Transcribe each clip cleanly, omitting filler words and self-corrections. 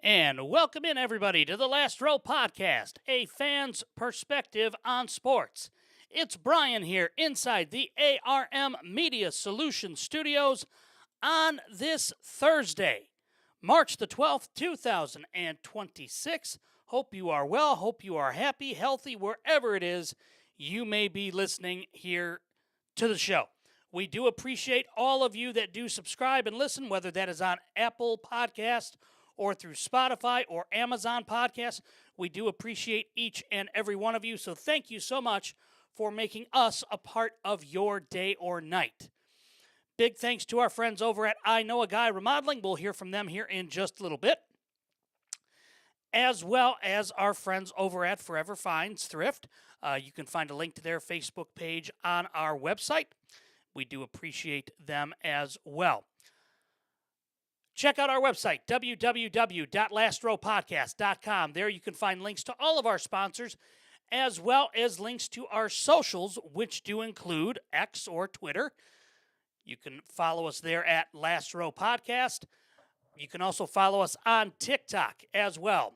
And welcome in, everybody, to the Last Row Podcast, a fan's perspective on sports. It's Brian here inside the ARM Media Solutions Studios on this Thursday, March the 12th, 2026. Hope you are well. Hope you are happy, healthy, wherever it is you may be listening here to the show. We do appreciate all of you that do subscribe and listen, whether that is on Apple Podcast or through Spotify or Amazon Podcasts. We do appreciate each and every one of you. So thank you so much for making us a part of your day or night. Big thanks to our friends over at I Know a Guy Remodeling. We'll hear from them here in just a little bit. As well as our friends over at Forever Finds Thrift. You can find a link to their Facebook page on our website. We do appreciate them as well. Check out our website, www.lastrowpodcast.com. There you can find links to all of our sponsors, as well as links to our socials, which do include X or Twitter. You can follow us there at Last Row Podcast. You can also follow us on TikTok as well,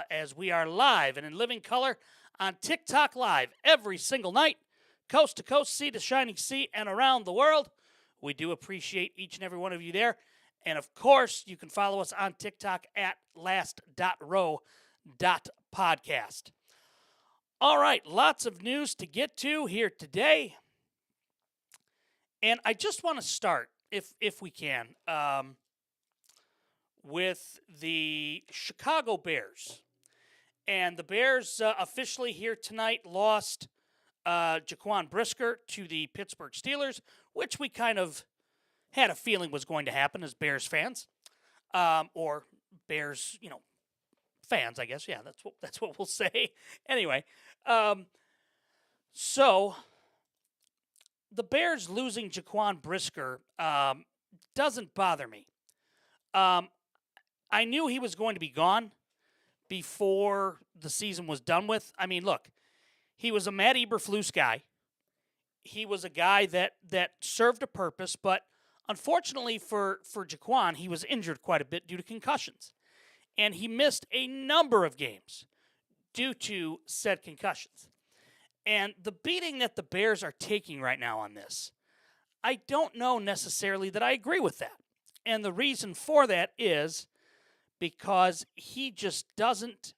as we are live and in living color on TikTok Live every single night, coast to coast, sea to shining sea, and around the world. We do appreciate each and every one of you there. And, of course, you can follow us on TikTok at last.row.podcast. All right, lots of news to get to here today. And I just want to start, if we can, with the Chicago Bears. And the Bears officially here tonight lost Jaquan Brisker to the Pittsburgh Steelers, which we kind of had a feeling was going to happen as Bears fans, or Bears, fans, I guess. Yeah, that's what we'll say. Anyway, so the Bears losing Jaquan Brisker doesn't bother me. I knew he was going to be gone before the season was done with. I mean, look, he was a Matt Eberflus guy. He was a guy that served a purpose, but unfortunately for Jaquan, he was injured quite a bit due to concussions. And he missed a number of games due to said concussions. And the beating that the Bears are taking right now on this, I don't know necessarily that I agree with that. And the reason for that is because he just doesn't...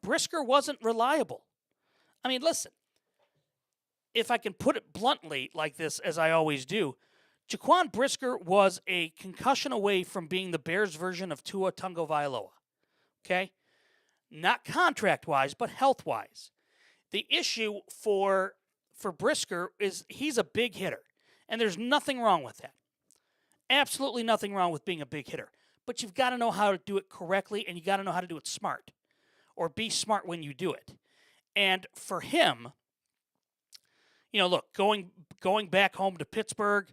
Brisker wasn't reliable. I mean, listen. If I can put it bluntly like this, as I always do, Jaquan Brisker was a concussion away from being the Bears' version of Tua Tagovailoa. Okay? Not contract-wise, but health-wise. The issue for Brisker is he's a big hitter, and there's nothing wrong with that. Absolutely nothing wrong with being a big hitter. But you've got to know how to do it correctly, and you got to know how to do it smart, or be smart when you do it. And for him, look, going back home to Pittsburgh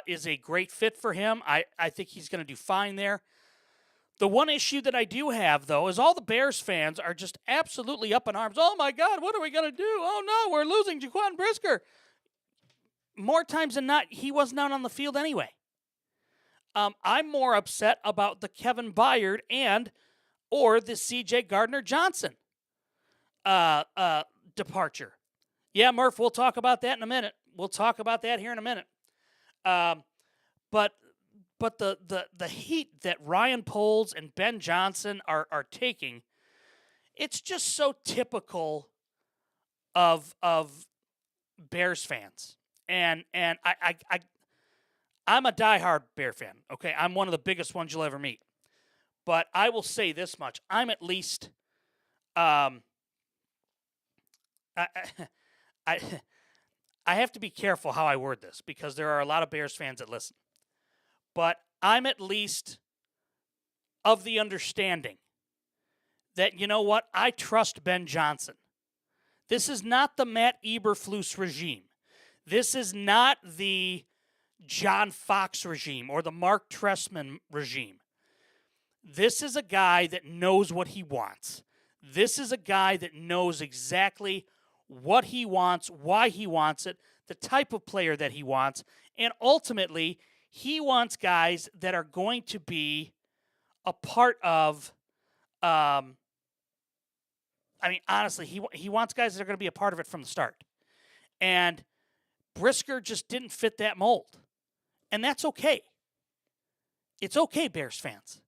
is a great fit for him. I think he's going to do fine there. The one issue that I do have, though, is all the Bears fans are just absolutely up in arms. Oh, my God, what are we going to do? Oh, no, we're losing Jaquan Brisker. More times than not, he wasn't out on the field anyway. I'm more upset about the Kevin Byard or the C.J. Gardner-Johnson departure. Yeah, Murph, we'll talk about that in a minute. We'll talk about that here in a minute. But the heat that Ryan Poles and Ben Johnson are taking, it's just so typical of Bears fans. And I'm a diehard Bear fan. Okay, I'm one of the biggest ones you'll ever meet. But I will say this much: I'm at least I have to be careful how I word this because there are a lot of Bears fans that listen. But I'm at least of the understanding that, you know what, I trust Ben Johnson. This is not the Matt Eberflus regime. This is not the John Fox regime or the Mark Trestman regime. This is a guy that knows what he wants. This is a guy that knows exactly what he wants, why he wants it, the type of player that he wants, and ultimately, He wants guys that are going to be a part of. Honestly, he wants guys that are going to be a part of it from the start. And Brisker just didn't fit that mold. And that's okay. It's okay, Bears fans.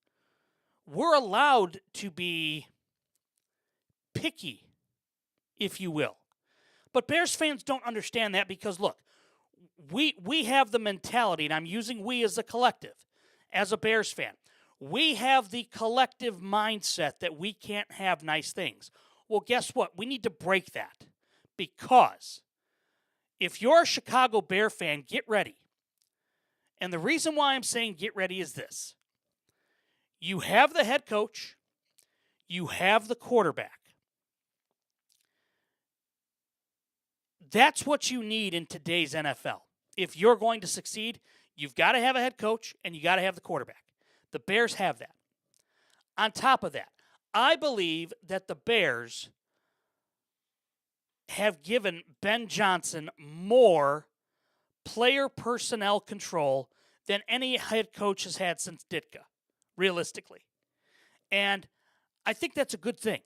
We're allowed to be picky, if you will. But Bears fans don't understand that because, look, we have the mentality, and I'm using we as a collective, as a Bears fan. We have the collective mindset that we can't have nice things. Well, guess what? We need to break that because if you're a Chicago Bear fan, get ready. And the reason why I'm saying get ready is this. You have the head coach. You have the quarterback. That's what you need in today's NFL. If you're going to succeed, you've got to have a head coach and you got to have the quarterback. The Bears have that. On top of that, I believe that the Bears have given Ben Johnson more player personnel control than any head coach has had since Ditka, realistically. And I think that's a good thing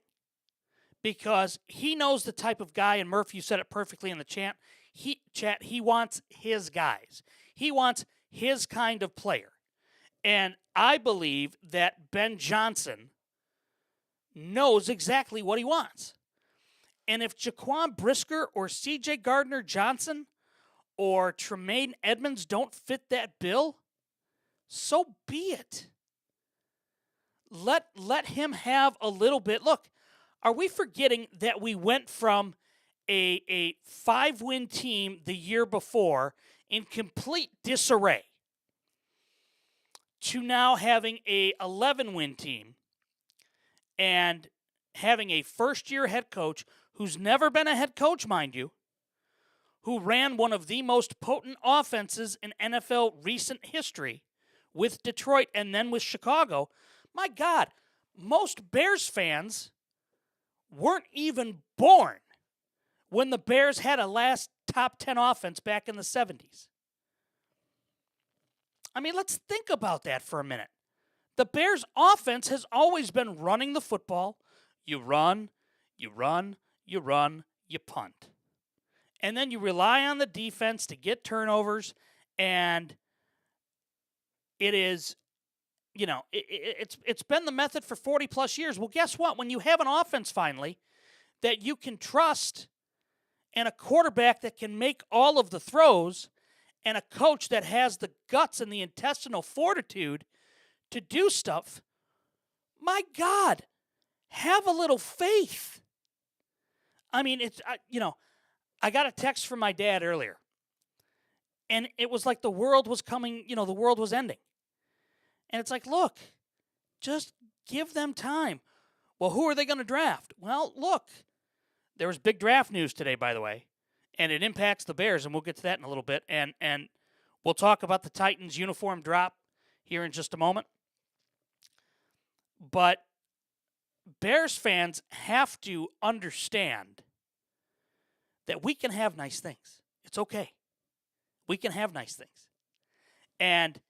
because he knows the type of guy, and Murph, you said it perfectly in the chat, he wants his guys. He wants his kind of player. And I believe that Ben Johnson knows exactly what he wants. And if Jaquan Brisker or C.J. Gardner-Johnson or Tremaine Edmonds don't fit that bill, so be it. Let him have a little bit. Look, are we forgetting that we went from a 5-win team the year before in complete disarray to now having a 11-win team and having a first-year head coach who's never been a head coach, mind you, who ran one of the most potent offenses in NFL recent history with Detroit and then with Chicago. My God, most Bears fans weren't even born when the Bears had a last top 10 offense back in the 70s. I mean, let's think about that for a minute. The Bears' offense has always been running the football. You run, you run, you run, you punt. And then you rely on the defense to get turnovers, and it is, it's been the method for 40-plus years. Well, guess what? When you have an offense finally that you can trust and a quarterback that can make all of the throws and a coach that has the guts and the intestinal fortitude to do stuff, my God, have a little faith. I mean, I got a text from my dad earlier, and it was like the world was coming, the world was ending. And it's like, look, just give them time. Well, who are they going to draft? Well, look, there was big draft news today, by the way, and it impacts the Bears, and we'll get to that in a little bit. And we'll talk about the Titans' uniform drop here in just a moment. But Bears fans have to understand that we can have nice things. It's okay. We can have nice things. And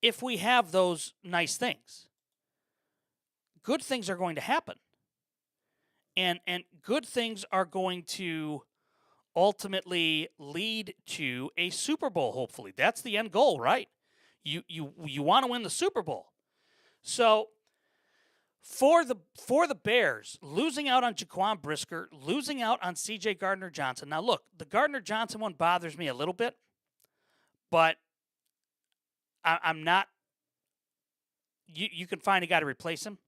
if we have those nice things, good things are going to happen. And good things are going to ultimately lead to a Super Bowl, hopefully. That's the end goal, right? You want to win the Super Bowl. So for the Bears, losing out on Jaquan Brisker, losing out on C.J. Gardner-Johnson. Now, look, the Gardner-Johnson one bothers me a little bit, but I'm not. You can find a guy to replace him,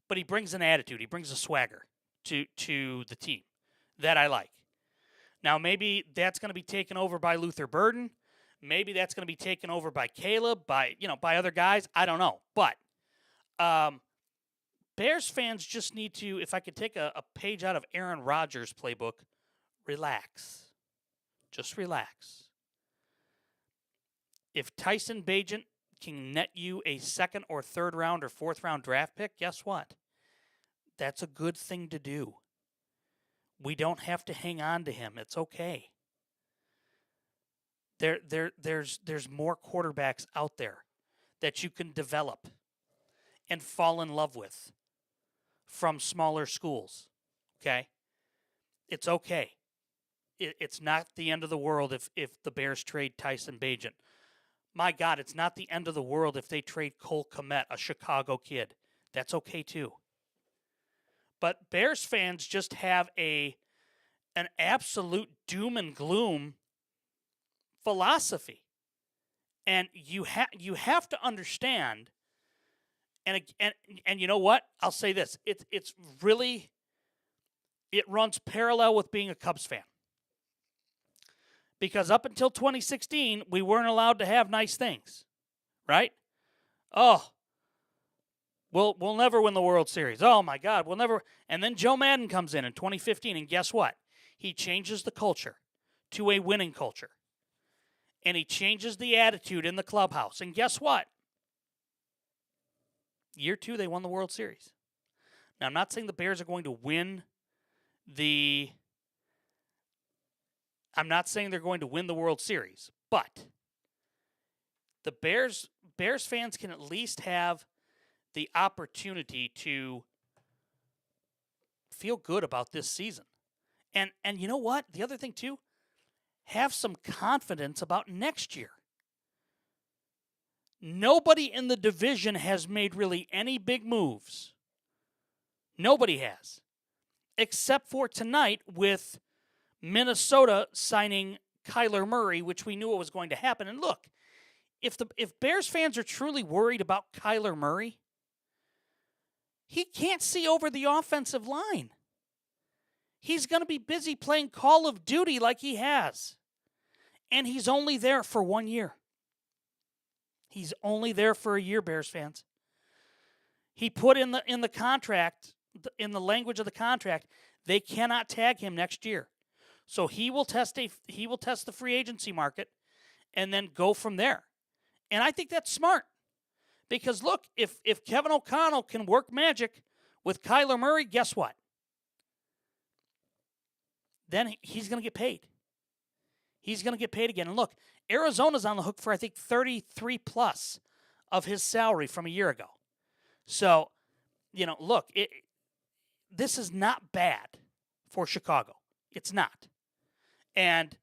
but he brings an attitude. He brings a swagger to the team that I like. Now, maybe that's going to be taken over by Luther Burden. Maybe that's going to be taken over by Caleb, by other guys. I don't know, but Bears fans just need to, if I could take a page out of Aaron Rodgers' playbook, relax. Just relax. If Tyson Bagent can net you a second or third round or fourth round draft pick, guess what? That's a good thing to do. We don't have to hang on to him. It's okay. There's more quarterbacks out there that you can develop and fall in love with from smaller schools. Okay? It's okay. It's not the end of the world if the Bears trade Tyson Bagent. My God, it's not the end of the world if they trade Cole Kmet, a Chicago kid. That's okay too. But Bears fans just have an absolute doom and gloom philosophy. And you have to understand, and you know what? I'll say this. It's really, it runs parallel with being a Cubs fan. Because up until 2016, we weren't allowed to have nice things, right? Oh, we'll never win the World Series. Oh my God, we'll never. And then Joe Madden comes in 2015, and guess what? He changes the culture to a winning culture, and he changes the attitude in the clubhouse. And guess what? Year 2, they won the World Series. Now, I'm not saying the Bears are going to win the. I'm not saying they're going to win the World Series, but the Bears fans can at least have the opportunity to feel good about this season. And you know what? The other thing too, have some confidence about next year. Nobody in the division has made really any big moves. Nobody has. Except for tonight with Minnesota signing Kyler Murray, which we knew it was going to happen. And look, if Bears fans are truly worried about Kyler Murray, he can't see over the offensive line. He's going to be busy playing Call of Duty like he has. And he's only there for 1 year. He's only there for a year, Bears fans. He put in the contract, in the language of the contract, they cannot tag him next year. So he will test the free agency market and then go from there. And I think that's smart. Because look, if Kevin O'Connell can work magic with Kyler Murray, guess what? Then he's going to get paid. He's going to get paid again. And look, Arizona's on the hook for, I think, 33 plus of his salary from a year ago. So, look, this is not bad for Chicago. It's not. And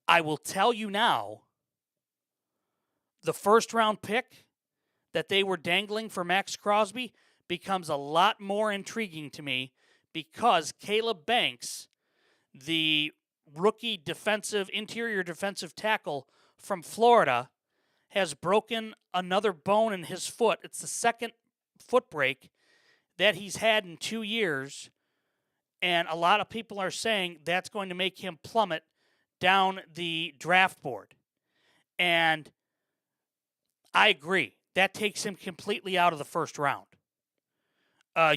I will tell you now, the first-round pick that they were dangling for Max Crosby becomes a lot more intriguing to me because Caleb Banks, the rookie interior defensive tackle from Florida, has broken another bone in his foot. It's the second foot break that he's had in 2 years. And a lot of people are saying that's going to make him plummet down the draft board. And I agree. That takes him completely out of the first round.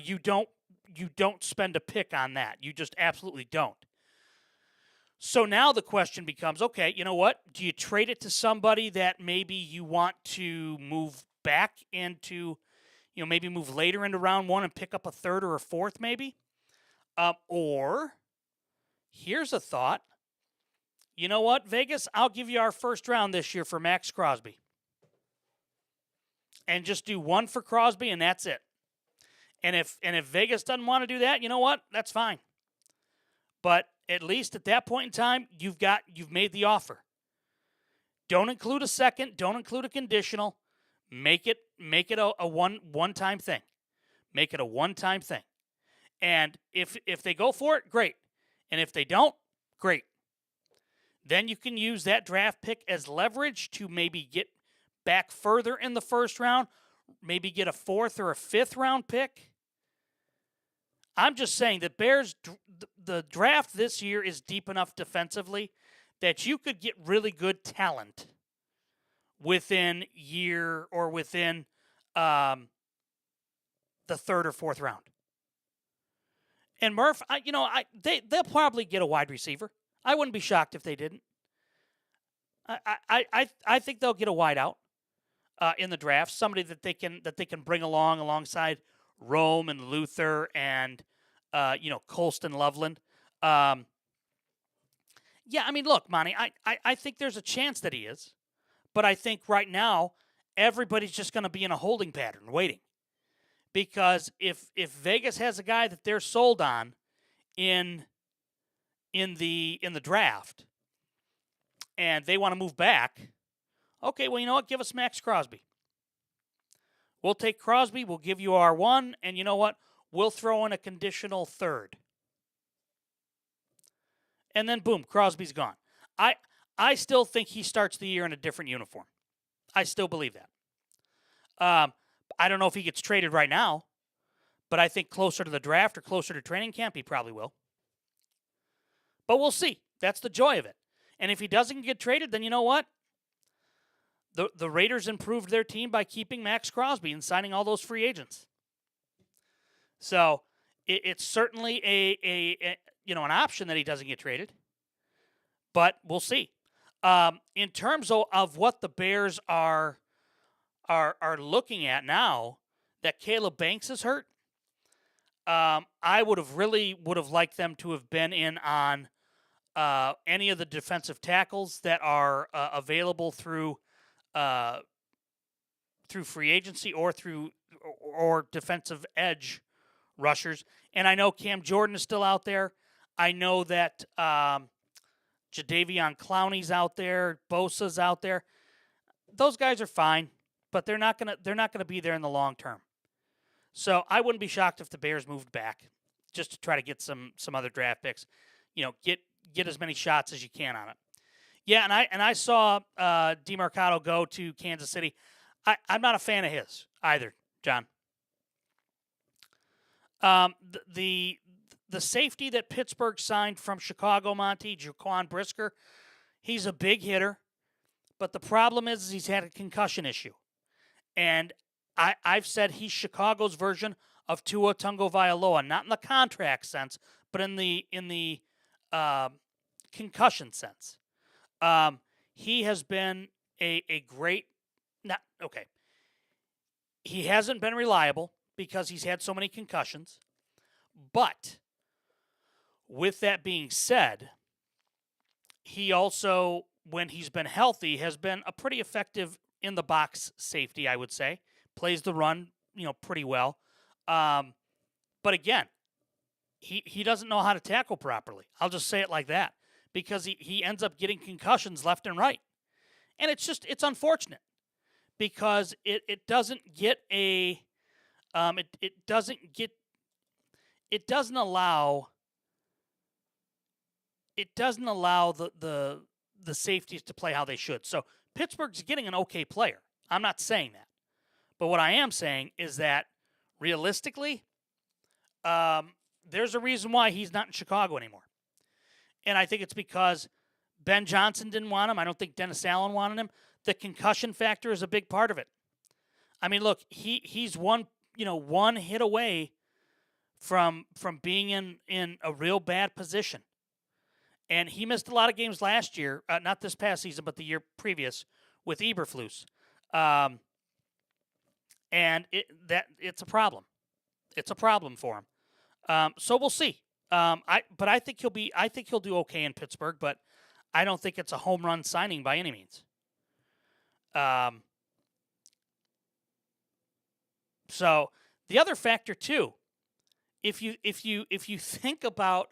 You don't spend a pick on that. You just absolutely don't. So now the question becomes, okay, you know what? Do you trade it to somebody that maybe you want to move back into, maybe move later into round 1 and pick up a third or a fourth maybe? Or here's a thought. You know what, Vegas? I'll give you our first round this year for Max Crosby. And just do 1 for Crosby, and that's it. And if Vegas doesn't want to do that, you know what? That's fine. But at least at that point in time, you've made the offer. Don't include a second. Don't include a conditional. Make it a one-time thing. Make it a one-time thing. And if they go for it, great. And if they don't, great. Then you can use that draft pick as leverage to maybe get back further in the first round, maybe get a 4th or a 5th round pick. I'm just saying that the draft this year is deep enough defensively that you could get really good talent within year or within the 3rd or 4th round. And Murph, they'll probably get a wide receiver. I wouldn't be shocked if they didn't. I think they'll get a wideout in the draft, somebody that they can bring alongside Rome and Luther and Colston Loveland. Yeah, I mean, look, Monty, I think there's a chance that he is, but I think right now everybody's just going to be in a holding pattern, waiting. Because if Vegas has a guy that they're sold on in the draft, and they want to move back, okay, well, you know what? Give us Max Crosby. We'll take Crosby. We'll give you our one, and you know what? We'll throw in a conditional third. And then boom, Crosby's gone. I still think he starts the year in a different uniform. I still believe that. I don't know if he gets traded right now, but I think closer to the draft or closer to training camp, he probably will. But we'll see. That's the joy of it. And if he doesn't get traded, then you know what? The Raiders improved their team by keeping Max Crosby and signing all those free agents. So it's certainly a an option that he doesn't get traded, but we'll see. In terms of what the Bears are looking at now, that Caleb Banks is hurt. I would have liked them to have been in on any of the defensive tackles that are available through free agency or defensive edge rushers. And I know Cam Jordan is still out there. I know that Jadeveon Clowney's out there, Bosa's out there. Those guys are fine, but they're not gonna be there in the long term. So I wouldn't be shocked if the Bears moved back just to try to get some other draft picks. Get as many shots as you can on it. Yeah, and I saw DeMarcado go to Kansas City. I'm not a fan of his either, John. The safety that Pittsburgh signed from Chicago, Monty, Jaquan Brisker, he's a big hitter, but the problem is he's had a concussion issue. And I've said he's Chicago's version of Tua Tagovailoa, not in the contract sense, but in the concussion sense. He has been a great he hasn't been reliable because he's had so many concussions. But with that being said, he also, when he's been healthy, has been a pretty effective in the box safety, I would say. Plays the run, pretty well. But again, he doesn't know how to tackle properly. I'll just say it like that. Because he ends up getting concussions left and right. And it's unfortunate. Because it doesn't get a it doesn't allow the safeties to play how they should. So Pittsburgh's getting an okay player. I'm not saying that. But what I am saying is that realistically, there's a reason why he's not in Chicago anymore. And I think it's because Ben Johnson didn't want him. I don't think Dennis Allen wanted him. The concussion factor is a big part of it. I mean, look, he's one hit away from being in a real bad position. And he missed a lot of games last year, not this past season, but the year previous with Eberflus. And it's a problem. It's a problem for him. So we'll see. I think he'll do okay in Pittsburgh, but I don't think it's a home run signing by any means. So the other factor too, if you think about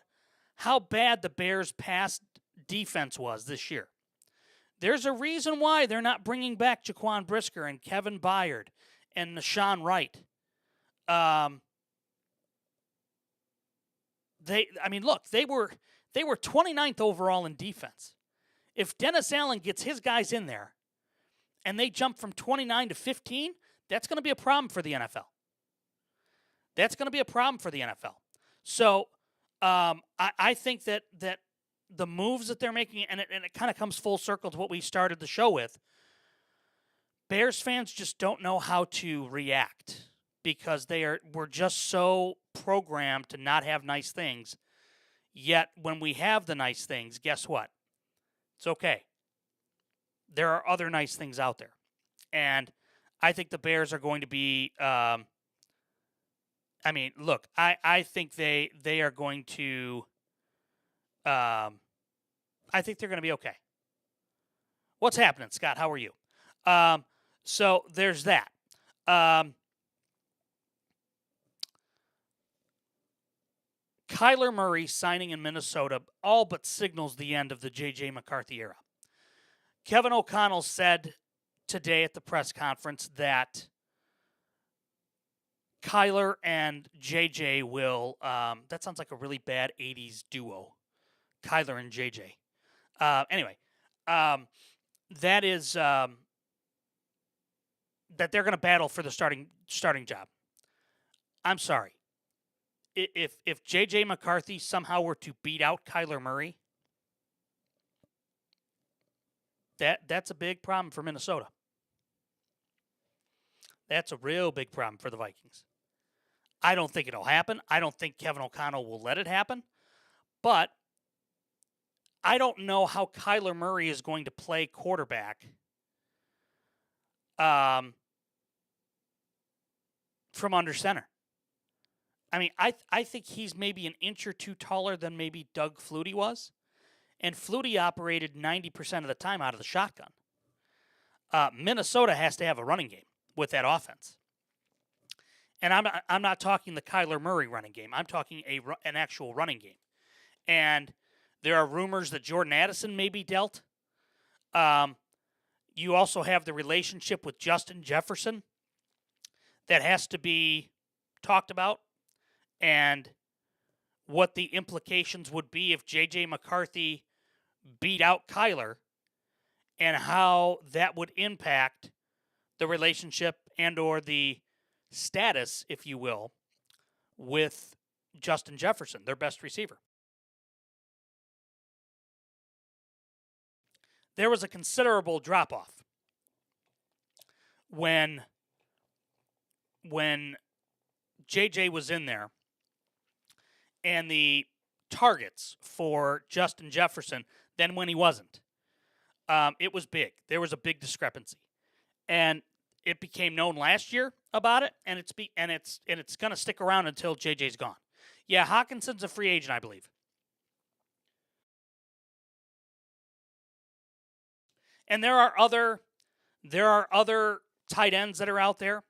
how bad the Bears' pass defense was this year, there's a reason why they're not bringing back Jaquan Brisker and Kevin Byard and Nashawn Wright. They were 29th overall in defense. If Dennis Allen gets his guys in there and they jump from 29 to 15, that's going to be a problem for the NFL. That's going to be a problem for the NFL. So I think that the moves that they're making, and it kind of comes full circle to what we started the show with, Bears fans just don't know how to react because we're just so programmed to not have nice things. Yet when we have the nice things, guess what? It's okay. There are other nice things out there. And I think the Bears are going to be I think they are going to I think they're going to be okay. What's happening, Scott? How are you? So there's that. Kyler Murray signing in Minnesota all but signals the end of the J.J. McCarthy era. Kevin O'Connell said today at the press conference that Kyler and J.J. will, that sounds like a really bad 80s duo, Kyler and J.J. Anyway, that is that they're going to battle for the starting job. I'm sorry. If J.J. McCarthy somehow were to beat out Kyler Murray, that's a big problem for Minnesota. That's a real big problem for the Vikings. I don't think it'll happen. I don't think Kevin O'Connell will let it happen. But I don't know how Kyler Murray is going to play quarterback from under center. I mean, I think he's maybe an inch or two taller than maybe Doug Flutie was. And Flutie operated 90% of the time out of the shotgun. Minnesota has to have a running game with that offense. And I'm not talking the Kyler Murray running game. I'm talking an actual running game. And there are rumors that Jordan Addison may be dealt. You also have the relationship with Justin Jefferson that has to be talked about, and what the implications would be if J.J. McCarthy beat out Kyler, and how that would impact the relationship and or the status, if you will, with Justin Jefferson, their best receiver. There was a considerable drop-off when JJ was in there, and the targets for Justin Jefferson than when he wasn't. It was big. There was a big discrepancy, and it became known last year about it, and it's going to stick around until JJ's gone. Yeah, Hawkinson's a free agent, I believe. And there are other tight ends that are out there,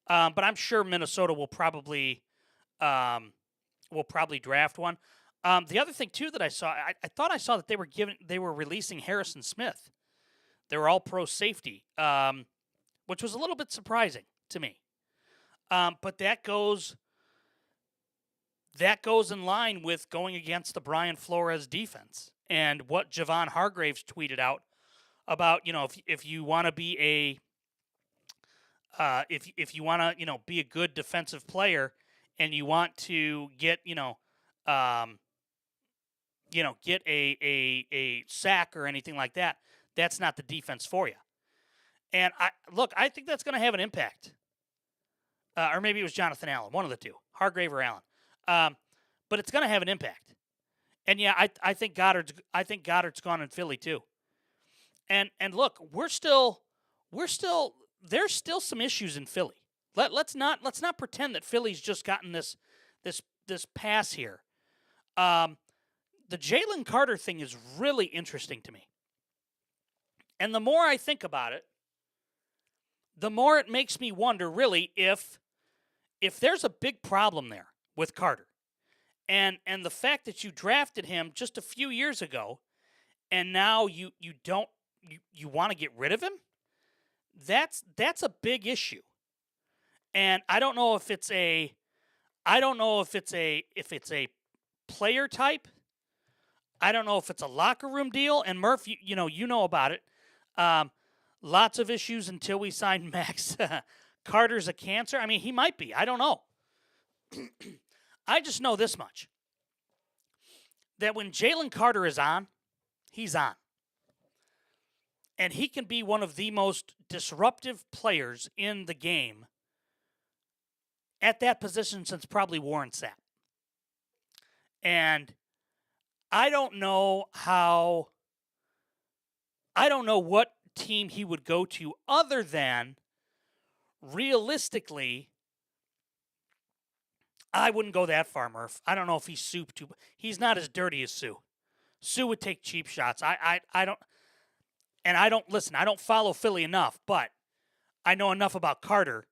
but I'm sure Minnesota will probably draft one. The other thing too that I saw, I thought I saw that they were releasing Harrison Smith. They were all pro safety, which was a little bit surprising to me. But that goes in line with going against the Brian Flores defense and what Javon Hargraves tweeted out about, if you want to be if you want to be a good defensive player and you want to get get a sack or anything like that, that's not the defense for you. And I think that's going to have an impact. Or maybe it was Jonathan Allen, one of the two, Hargrave or Allen. But it's going to have an impact. And yeah, I think Goddard's gone in Philly too. And look, there's still some issues in Philly. Let's not pretend that Philly's just gotten this pass here. The Jalen Carter thing is really interesting to me. And the more I think about it, the more it makes me wonder really if there's a big problem there with Carter. And the fact that you drafted him just a few years ago and now you want to get rid of him, that's a big issue. And I don't know if it's a player type. I don't know if it's a locker room deal. And Murph, you know about it. Lots of issues until we signed Max. Carter's a cancer. I mean, he might be. I don't know. I just know this much. That when Jalen Carter is on, he's on. And he can be one of the most disruptive players in the game at that position since probably Warren Sapp. And I don't know what team he would go to other than, realistically, I wouldn't go that far, Murph. I don't know if he's not as dirty as Sue. Sue would take cheap shots. I don't, and I don't listen. I don't follow Philly enough, but I know enough about Carter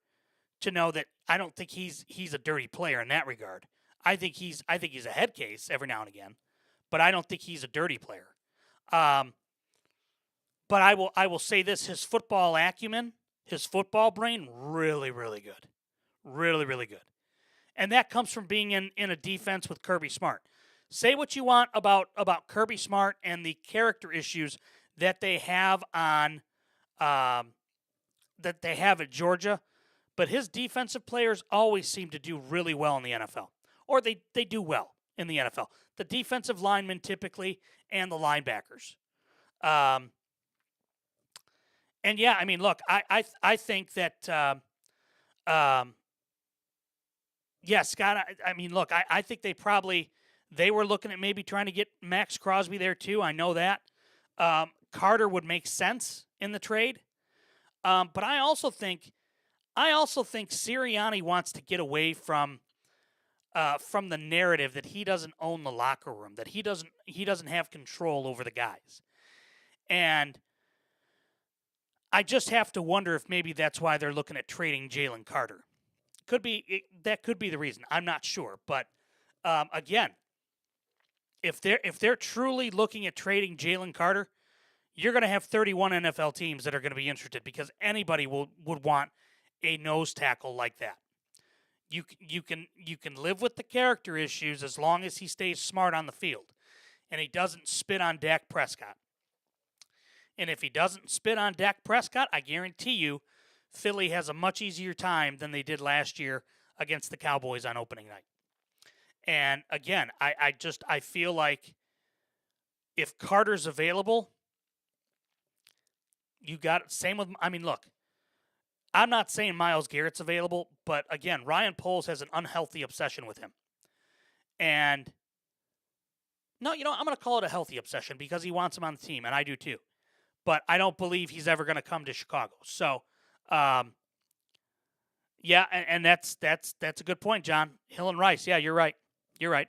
to know that I don't think he's a dirty player in that regard. I think he's a head case every now and again, but I don't think he's a dirty player. But I will say this: his football acumen, his football brain, really really good, really really good, and that comes from being in a defense with Kirby Smart. Say what you want about Kirby Smart and the character issues that they have on that they have at Georgia, but his defensive players always seem to do really well in the NFL, or they do well in the NFL. The defensive linemen typically and the linebackers. And yeah, I mean, look, I think that yeah, Scott. I mean, look, I think they were looking at maybe trying to get Max Crosby there too. I know that. Carter would make sense in the trade. But I also think Sirianni wants to get away from the narrative that he doesn't own the locker room, that he doesn't have control over the guys. And I just have to wonder if maybe that's why they're looking at trading Jalen Carter. That could be the reason. I'm not sure, but again, if they're truly looking at trading Jalen Carter, you're going to have 31 NFL teams that are going to be interested because anybody would want a nose tackle like that. You can live with the character issues as long as he stays smart on the field and he doesn't spit on Dak Prescott. And if he doesn't spit on Dak Prescott, I guarantee you Philly has a much easier time than they did last year against the Cowboys on opening night. And again, I feel like if Carter's available, you got it. Same with, I mean, look, I'm not saying Myles Garrett's available, but again, Ryan Poles has an unhealthy obsession with him. And no, I'm going to call it a healthy obsession because he wants him on the team, and I do too. But I don't believe he's ever going to come to Chicago. So, yeah, and that's a good point, John. Hill and Rice. Yeah, you're right. You're right.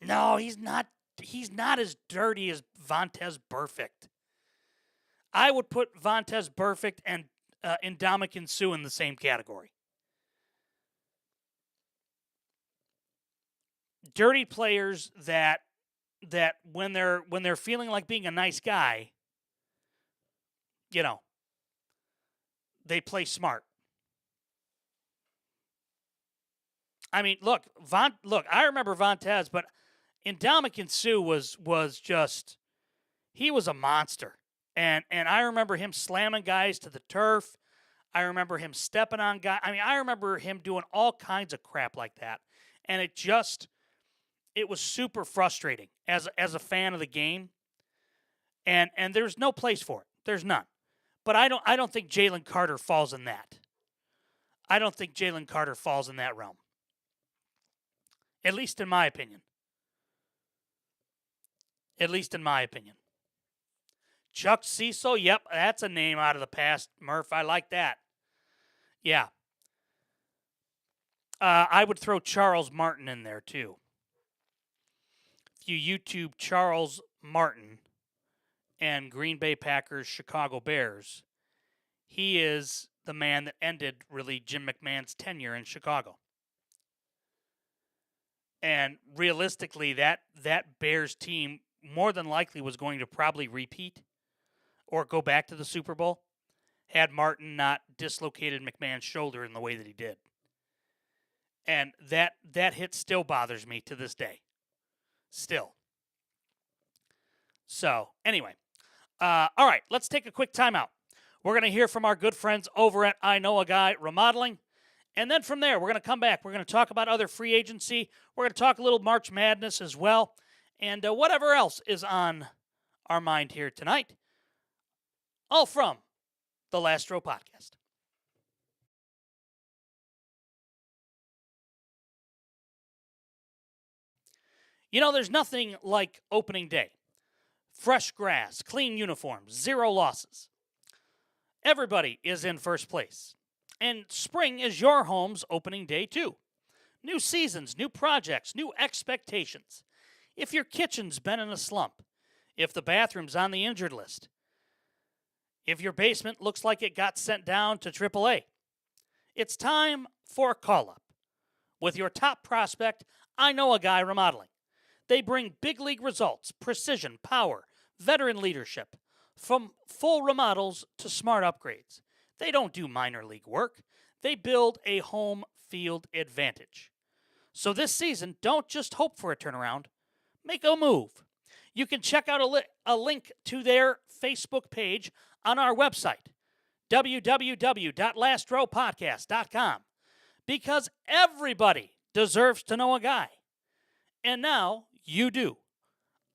No, he's not. He's not as dirty as Vontaze Burfict. I would put Vontaze Burfict and Ndamukong Suh in the same category. Dirty players that when they're feeling like being a nice guy, they play smart. I mean, look, I remember Vontaze, but Ndamukong Suh was just, he was a monster. And I remember him slamming guys to the turf. I remember him stepping on guys. I mean, I remember him doing all kinds of crap like that. And it was super frustrating as a fan of the game. And there's no place for it. There's none. But I don't think Jalen Carter falls in that. I don't think Jalen Carter falls in that realm. At least in my opinion. Chuck Cecil, yep, that's a name out of the past, Murph. I like that. Yeah. I would throw Charles Martin in there, too. If you YouTube Charles Martin and Green Bay Packers, Chicago Bears, he is the man that ended, really, Jim McMahon's tenure in Chicago. And realistically, that Bears team more than likely was going to probably repeat or go back to the Super Bowl had Martin not dislocated McMahon's shoulder in the way that he did. And that hit still bothers me to this day. Still. So, anyway. All right, let's take a quick timeout. We're going to hear from our good friends over at I Know a Guy Remodeling. And then from there, we're going to come back. We're going to talk about other free agency. We're going to talk a little March Madness as well. And whatever else is on our mind here tonight. All from the Last Row Podcast. There's nothing like opening day. Fresh grass, clean uniforms, 0 losses. Everybody is in first place. And spring is your home's opening day, too. New seasons, new projects, new expectations. if your kitchen's been in a slump, if the bathroom's on the injured list, if your basement looks like it got sent down to AAA, it's time for a call-up. With your top prospect, I Know a Guy Remodeling. They bring big league results, precision, power, veteran leadership, from full remodels to smart upgrades. They don't do minor league work. They build a home field advantage. So this season, don't just hope for a turnaround. Make a move. You can check out a link to their Facebook page on our website, www.lastrowpodcast.com, because everybody deserves to know a guy. And now you do.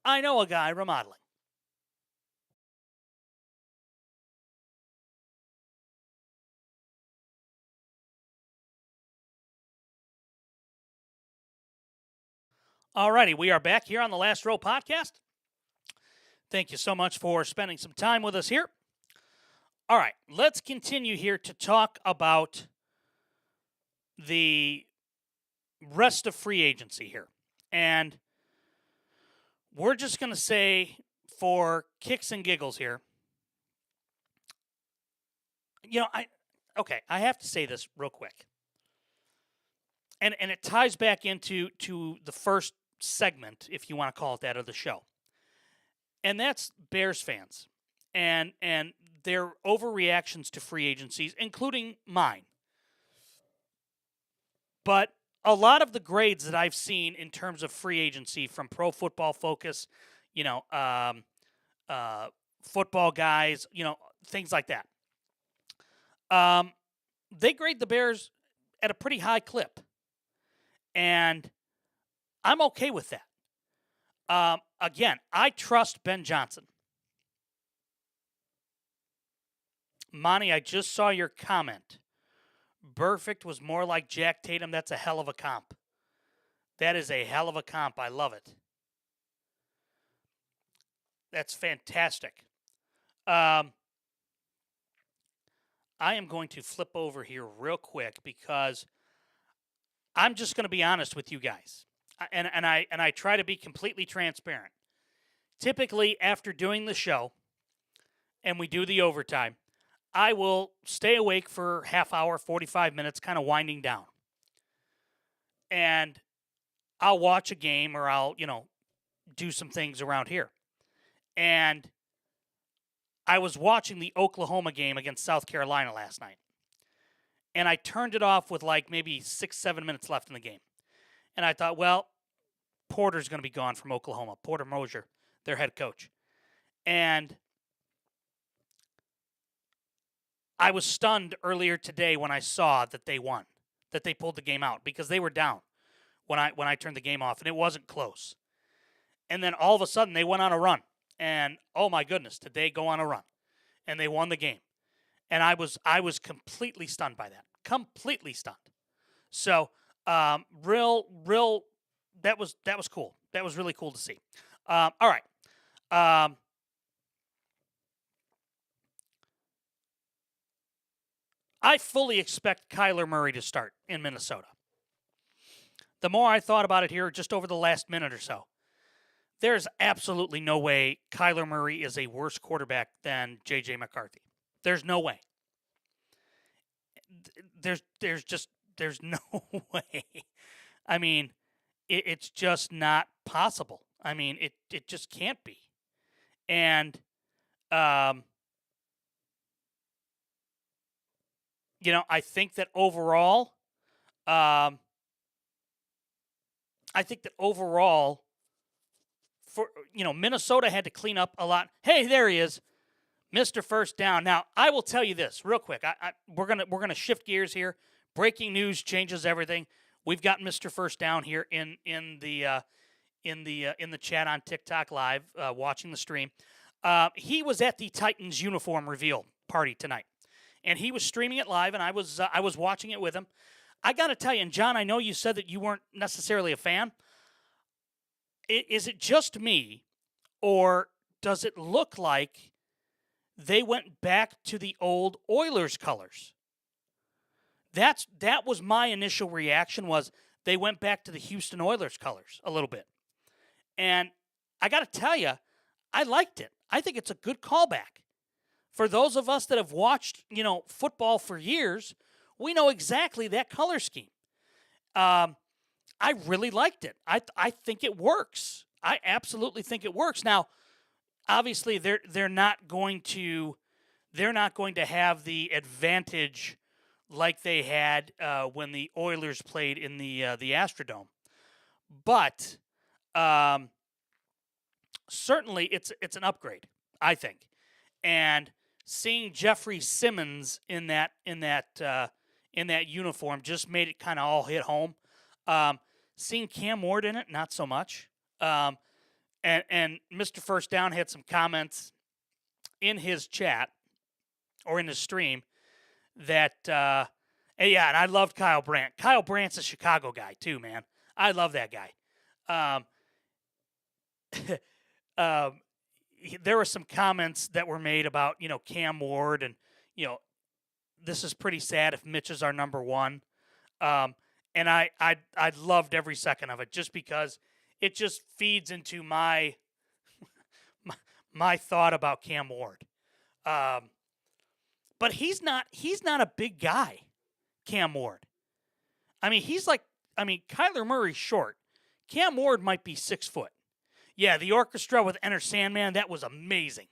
I Know a Guy Remodeling. Alrighty, we are back here on the Last Row Podcast. Thank you so much for spending some time with us here. All right, let's continue here to talk about the rest of free agency here. And we're just going to say, for kicks and giggles here, I have to say this real quick. And it ties back into the first segment, if you want to call it that, of the show. And that's Bears fans and their overreactions to free agencies, including mine. But a lot of the grades that I've seen in terms of free agency from Pro Football Focus, football guys, things like that, they grade the Bears at a pretty high clip. And I'm okay with that. Again, I trust Ben Johnson. Monty, I just saw your comment. Burfict was more like Jack Tatum. That's a hell of a comp. That is a hell of a comp. I love it. That's fantastic. I am going to flip over here real quick because I'm just going to be honest with you guys. And I try to be completely transparent. Typically, after doing the show and we do the overtime, I will stay awake for half hour, 45 minutes, kind of winding down. And I'll watch a game or I'll, do some things around here. And I was watching the Oklahoma game against South Carolina last night. And I turned it off with maybe 6-7 minutes left in the game. And I thought, well, Porter's going to be gone from Oklahoma. Porter Moser, their head coach. And I was stunned earlier today when I saw that they won, that they pulled the game out, because they were down when I turned the game off, and it wasn't close. And then all of a sudden they went on a run. And oh my goodness, did they go on a run. And they won the game. And I was completely stunned by that. Completely stunned. So, that was cool. That was really cool to see. All right. I fully expect Kyler Murray to start in Minnesota. The more I thought about it here just over the last minute or so, there's absolutely no way Kyler Murray is a worse quarterback than J.J. McCarthy. There's no way. There's no way. I mean, it's just not possible. I mean, it just can't be. And, I think that overall, for Minnesota had to clean up a lot. Hey, there he is, Mr. First Down. Now, I will tell you this real quick. We're gonna shift gears here. Breaking news changes everything. We've got Mr. First Down here in the chat on TikTok Live, watching the stream. He was at the Titans uniform reveal party tonight, and he was streaming it live, and I was watching it with him. I got to tell you, and John, I know you said that you weren't necessarily a fan. Is it just me, or does it look like they went back to the old Oilers colors? That was my initial reaction, was they went back to the Houston Oilers colors a little bit. And I got to tell you, I liked it. I think it's a good callback. For those of us that have watched, football for years, we know exactly that color scheme. I really liked it. I think it works. I absolutely think it works. Now, obviously, they're not going to have the advantage like they had when the Oilers played in the Astrodome, but certainly it's an upgrade, I think. And seeing Jeffrey Simmons in that uniform just made it kind of all hit home. Seeing Cam Ward in it, not so much. And Mr. First Down had some comments in his chat or in his stream that, and I loved Kyle Brandt. Kyle Brandt's a Chicago guy too, man. I love that guy. There were some comments that were made about, Cam Ward, and, this is pretty sad if Mitch is our number one. And I loved every second of it just because it just feeds into my thought about Cam Ward. But he's not a big guy, Cam Ward. I mean, Kyler Murray's short. Cam Ward might be 6 foot. Yeah, the orchestra with Enter Sandman, that was amazing.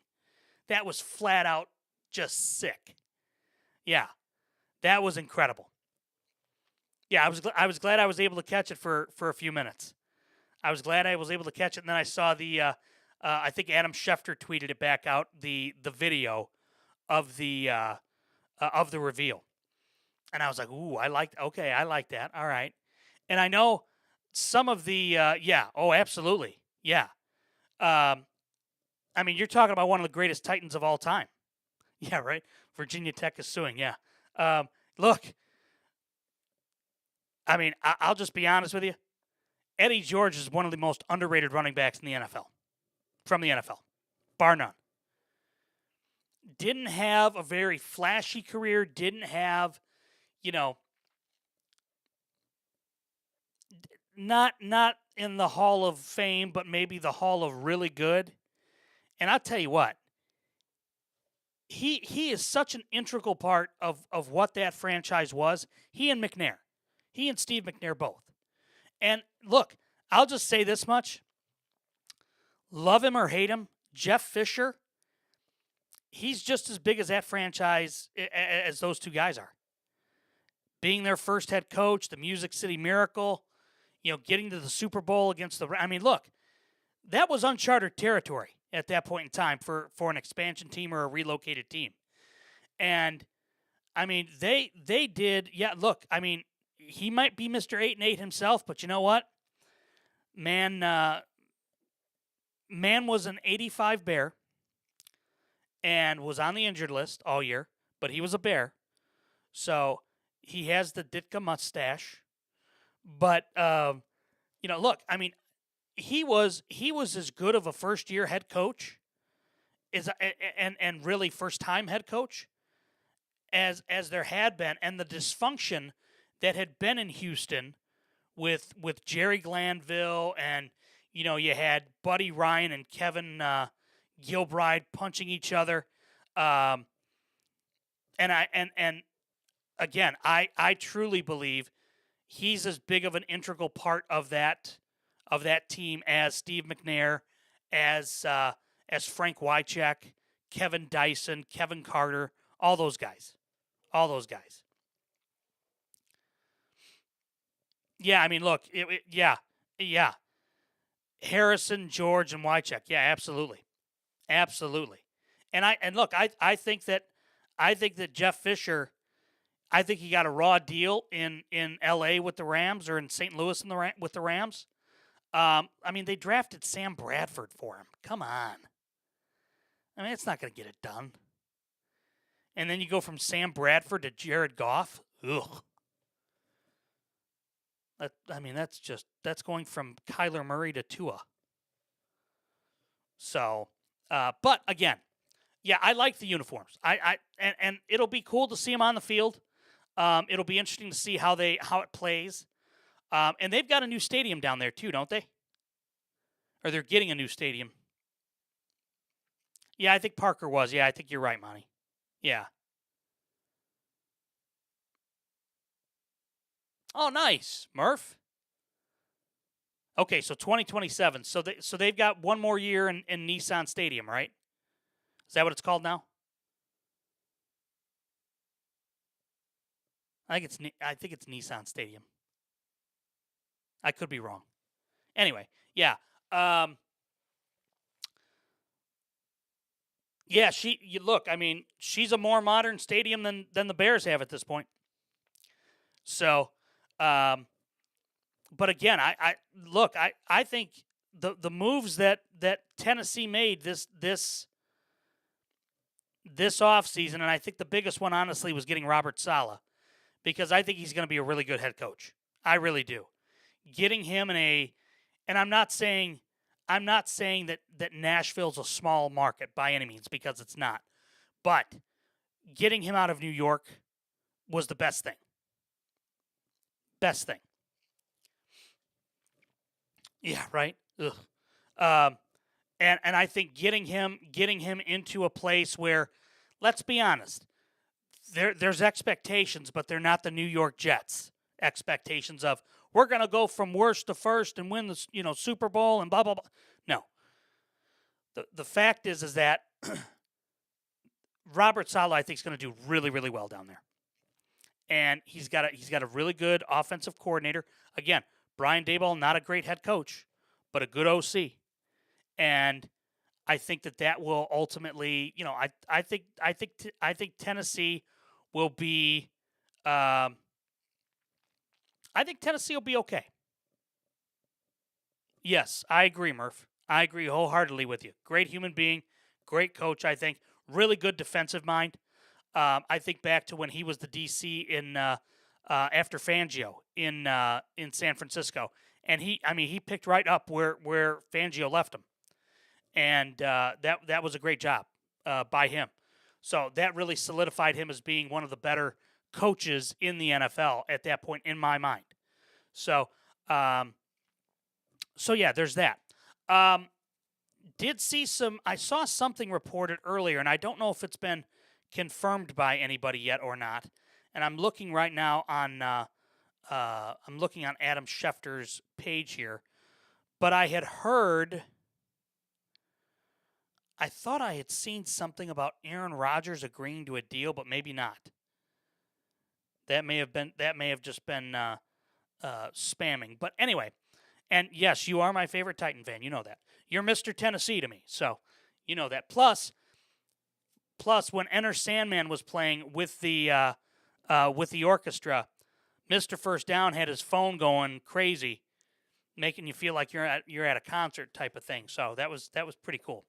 That was flat out just sick. Yeah, that was incredible. Yeah, I was glad I was able to catch it for a few minutes. I was glad I was able to catch it, and then I saw the I think Adam Schefter tweeted it back out, the video of the reveal, and I was like, ooh, I like that. All right, and I know some of the absolutely, yeah. I mean, you're talking about one of the greatest Titans of all time. Yeah, right. Virginia Tech is suing. Yeah. Look. I mean, I'll just be honest with you. Eddie George is one of the most underrated running backs in the NFL, from the NFL, bar none. Didn't have a very flashy career, didn't have, not in the Hall of Fame, but maybe the Hall of Really Good. And I'll tell you what, he is such an integral part of what that franchise was. He and McNair. He and Steve McNair both. And look, I'll just say this much. Love him or hate him, Jeff Fisher, he's just as big as that franchise as those two guys are. Being their first head coach, the Music City Miracle, getting to the Super Bowl against look, that was uncharted territory at that point in time for an expansion team or a relocated team. And, they did, look, he might be Mr. 8-8 himself, but you know what? Man was an 85 Bear and was on the injured list all year, but he was a Bear. So he has the Ditka mustache. But, look, he was as good of a first-year head coach and really first-time head coach as there had been. And the dysfunction that had been in Houston with Jerry Glanville, and you had Buddy Ryan and Kevin Gilbride punching each other, and again, I truly believe he's as big of an integral part of that team as Steve McNair, as Frank Wycheck, Kevin Dyson, Kevin Carter, all those guys. Yeah, look, yeah. Harrison, George, and Wycheck. Yeah, absolutely. And look, I think that Jeff Fisher, I think he got a raw deal in L.A. with the Rams, or in St. Louis with the Rams. They drafted Sam Bradford for him. Come on. It's not going to get it done. And then you go from Sam Bradford to Jared Goff. Ugh. That's going from Kyler Murray to Tua. So, but again, yeah, I like the uniforms. And it'll be cool to see them on the field. It'll be interesting to see how it plays. And they've got a new stadium down there too, don't they? Or they're getting a new stadium. Yeah, I think Parker was. Yeah, I think you're right, Monty. Yeah. Oh, nice, Murph. Okay, so 2027. So they've got one more year in Nissan Stadium, right? Is that what it's called now? I think it's Nissan Stadium. I could be wrong. Anyway, yeah. Yeah, look, I mean, she's a more modern stadium than the Bears have at this point. So, but again, I think the moves that Tennessee made this offseason, and I think the biggest one honestly was getting Robert Saleh, because I think he's going to be a really good head coach. I really do. Getting him and I'm not saying that Nashville's a small market by any means, because it's not. But getting him out of New York was the best thing. Best thing. Yeah, right. Ugh. And I think getting him into a place where, let's be honest, there's expectations, but they're not the New York Jets expectations of, we're going to go from worst to first and win the Super Bowl and blah blah blah. No. The fact is that Robert Saleh, I think, is going to do really, really well down there. And he's got a really good offensive coordinator. Again, Brian Daboll, not a great head coach, but a good OC. And I think that will ultimately, I think Tennessee will be, I think Tennessee will be okay. Yes, I agree, Murph. I agree wholeheartedly with you. Great human being, great coach, I think. Really good defensive mind. I think back to when he was the DC in after Fangio in San Francisco, and he picked right up where Fangio left him, and that was a great job by him. So that really solidified him as being one of the better coaches in the NFL at that point, in my mind. So, yeah, there's that. I saw something reported earlier, and I don't know if it's been confirmed by anybody yet or not. And I'm looking right now on Adam Schefter's page here, but I had heard. I thought I had seen something about Aaron Rodgers agreeing to a deal, but maybe not. That may have just been spamming. But anyway, and yes, you are my favorite Titan fan. You know that. You're Mr. Tennessee to me, so you know that. Plus, when Enter Sandman was playing with the orchestra, Mr. First Down had his phone going crazy, making you feel like you're at a concert type of thing. So that was pretty cool.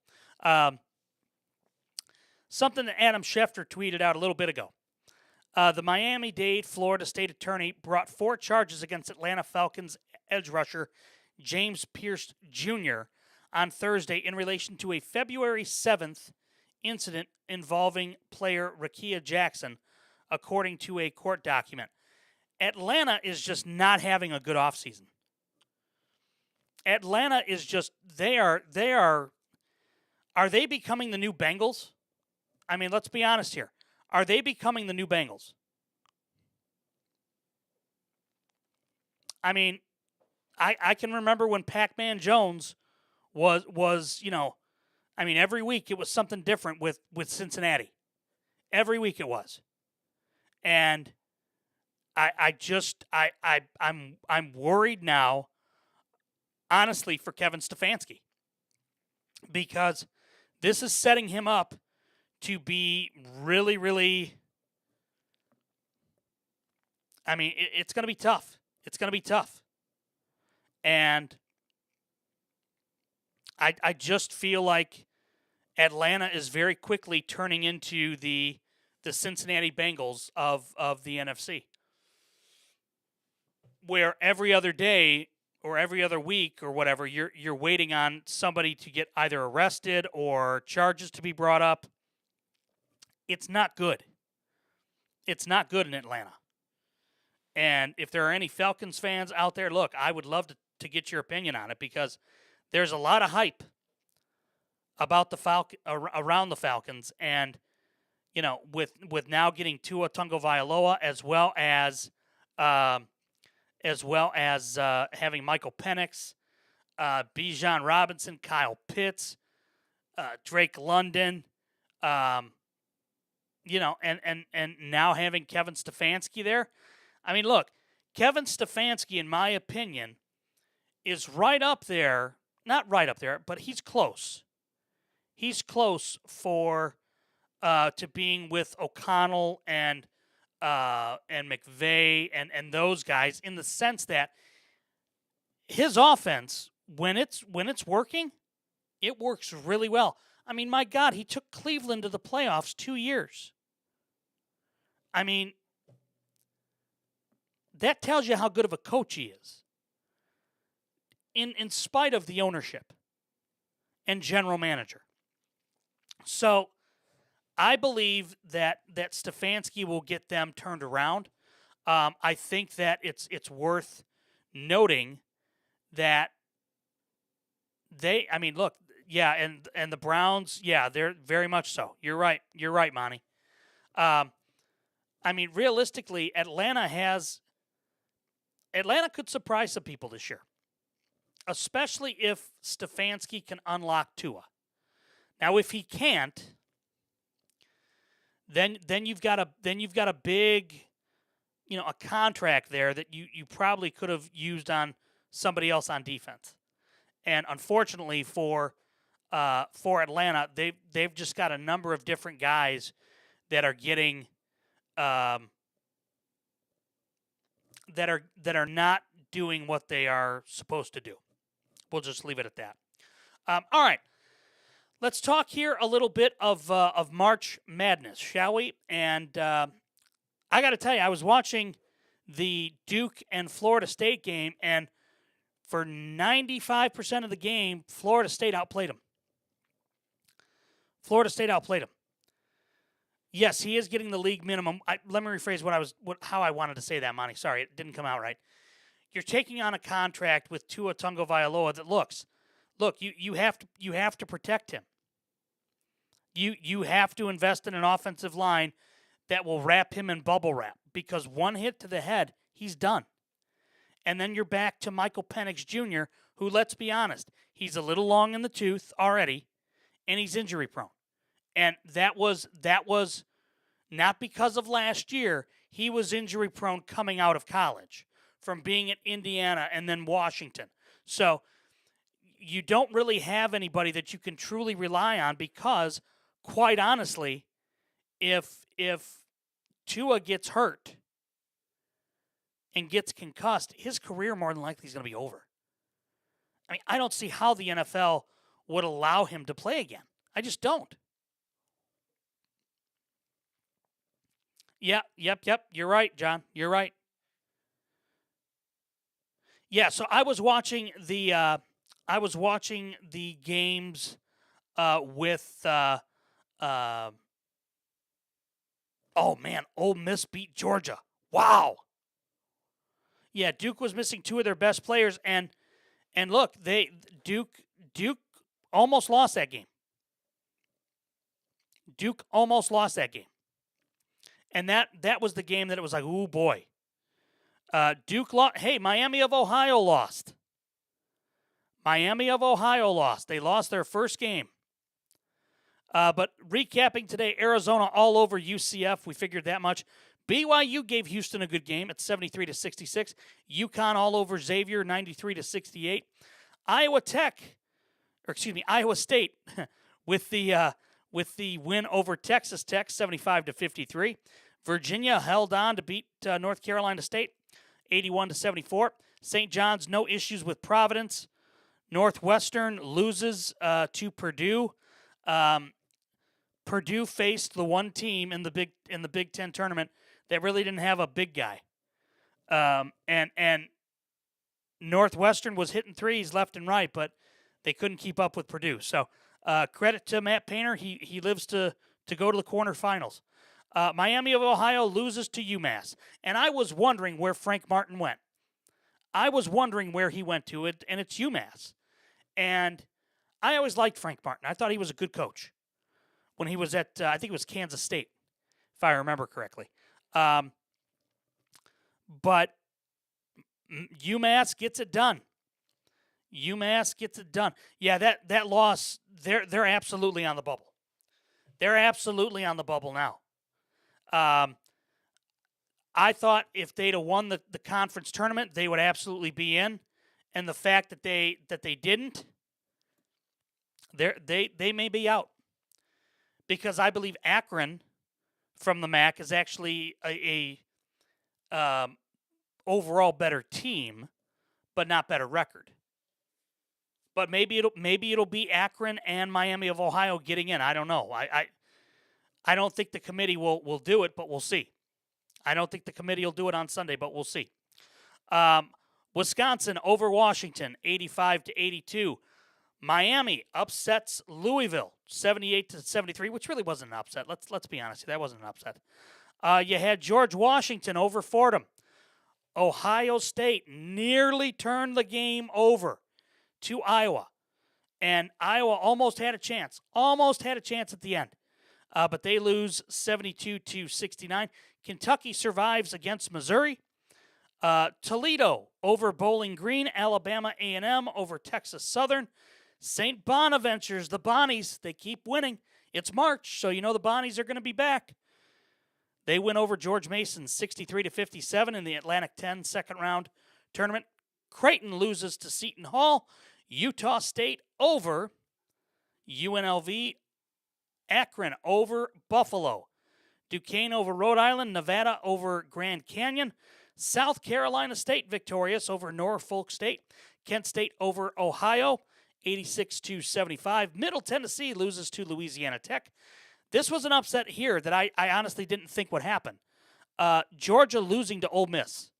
Something that Adam Schefter tweeted out a little bit ago. The Miami-Dade Florida State Attorney brought 4 charges against Atlanta Falcons edge rusher James Pierce Jr. on Thursday in relation to a February 7th incident involving player Rakia Jackson, according to a court document. Atlanta is just not having a good offseason. Atlanta is just, are they becoming the new Bengals? I mean, let's be honest here. Are they becoming the new Bengals? I mean, I can remember when Pac-Man Jones was every week it was something different with Cincinnati. Every week it was. And I'm worried now, honestly, for Kevin Stefanski, because this is setting him up to be really, really. I mean, it's going to be tough. It's going to be tough. And I just feel like Atlanta is very quickly turning into the Cincinnati Bengals of the NFC, where every other day or every other week or whatever, you're waiting on somebody to get either arrested or charges to be brought up. It's not good. It's not good in Atlanta. And if there are any Falcons fans out there, look, I would love to get your opinion on it, because there's a lot of hype about the around the Falcons, and with now getting Tua Tagovailoa as well as having Michael Penix, Bijan Robinson, Kyle Pitts, Drake London, and now having Kevin Stefanski there. I mean, look, Kevin Stefanski, in my opinion, is right up there. Not right up there, but he's close. He's close for to being with O'Connell and McVay and those guys, in the sense that his offense, when it's working, it works really well. I mean, my God, he took Cleveland to the playoffs 2 years. I mean, that tells you how good of a coach he is. In spite of the ownership and general manager. So I believe that Stefanski will get them turned around. I think that it's worth noting that look, yeah, and the Browns, yeah, they're very much so. You're right, Monty. Realistically, Atlanta could surprise some people this year, especially if Stefanski can unlock Tua. Now, if he can't, then you've got a big, a contract there that you probably could have used on somebody else on defense. And unfortunately for Atlanta, they've just got a number of different guys that are getting that are not doing what they are supposed to do. We'll just leave it at that. All right. Let's talk here a little bit of March Madness, shall we? And I got to tell you, I was watching the Duke and Florida State game, and for 95% of the game, Florida State outplayed them. Yes, he is getting the league minimum. Let me rephrase how I wanted to say that, Monty. Sorry, it didn't come out right. You're taking on a contract with Tua Tagovailoa that look, you have to protect him. You have to invest in an offensive line that will wrap him in bubble wrap, because one hit to the head, he's done. And then you're back to Michael Penix Jr., who, let's be honest, he's a little long in the tooth already, and he's injury prone. And that was not because of last year. He was injury prone coming out of college, from being at Indiana and then Washington. So you don't really have anybody that you can truly rely on, because, quite honestly, if Tua gets hurt and gets concussed, his career more than likely is going to be over. I mean, I don't see how the NFL would allow him to play again. I just don't. Yep. You're right, John. You're right. Yeah, so I was watching the games with Ole Miss beat Georgia. Wow. Yeah, Duke was missing two of their best players, and look, Duke almost lost that game. And that was the game that it was like, ooh boy. Duke lost. Hey, Miami of Ohio lost. They lost their first game. But recapping today, Arizona all over UCF. We figured that much. BYU gave Houston a good game at 73-66. UConn all over Xavier, 93-68. Iowa State with the win over Texas Tech, 75-53. Virginia held on to beat North Carolina State, 81-74. St. John's, no issues with Providence. Northwestern loses to Purdue. Purdue faced the one team in the Big Ten tournament that really didn't have a big guy, and Northwestern was hitting threes left and right, but they couldn't keep up with Purdue. So credit to Matt Painter, he lives to go to the quarterfinals. Miami of Ohio loses to UMass, and I was wondering where Frank Martin went. I was wondering where he went to, and it's UMass. And I always liked Frank Martin. I thought he was a good coach when he was at, I think it was Kansas State, if I remember correctly. But UMass gets it done. UMass gets it done. Yeah, that loss, they're absolutely on the bubble. They're absolutely on the bubble now. I thought if they'd have won the conference tournament, they would absolutely be in. And the fact that they didn't, they may be out. Because I believe Akron from the MAC is actually a overall better team, but not better record. But maybe it'll be Akron and Miami of Ohio getting in. I don't know. I don't think the committee will do it, but we'll see. I don't think the committee will do it on Sunday, but we'll see. Wisconsin over Washington, 85-82. Miami upsets Louisville, 78-73, which really wasn't an upset. Let's be honest, that wasn't an upset. You had George Washington over Fordham. Ohio State nearly turned the game over to Iowa, and Iowa almost had a chance at the end, but they lose 72-69. Kentucky survives against Missouri. Toledo over Bowling Green. Alabama A&M over Texas Southern. St. Bonaventure's, the Bonnies, they keep winning. It's March, so you know the Bonnies are going to be back. They win over George Mason 63-57 in the Atlantic 10 second round tournament. Creighton loses to Seton Hall. Utah State over UNLV. Akron over Buffalo. Duquesne over Rhode Island. Nevada over Grand Canyon. South Carolina State victorious over Norfolk State. Kent State over Ohio, 86-75. Middle Tennessee loses to Louisiana Tech. This was an upset here that I honestly didn't think would happen. Georgia losing to Ole Miss.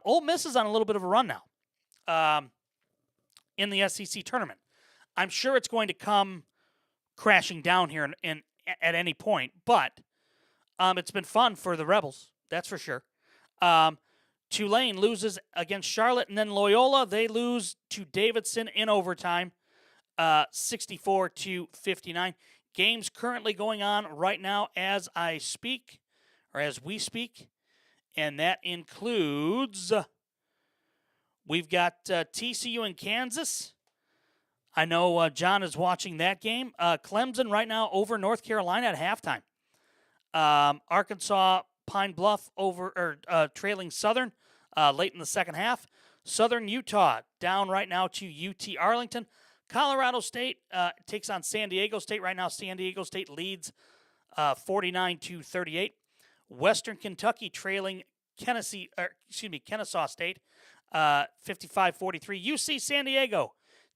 Ole Miss is on a little bit of a run now in the SEC tournament. I'm sure it's going to come crashing down here at any point, but it's been fun for the Rebels, that's for sure. Tulane loses against Charlotte, and then Loyola, they lose to Davidson in overtime, 64-59. Games currently going on right now as I speak, or as we speak, and that includes, we've got TCU and Kansas. I know John is watching that game. Clemson right now over North Carolina at halftime. Arkansas Pine Bluff trailing Southern late in the second half. Southern Utah down right now to UT Arlington. Colorado State takes on San Diego State right now. San Diego State leads 49-38. Western Kentucky trailing Kennesaw State 55-43. UC San Diego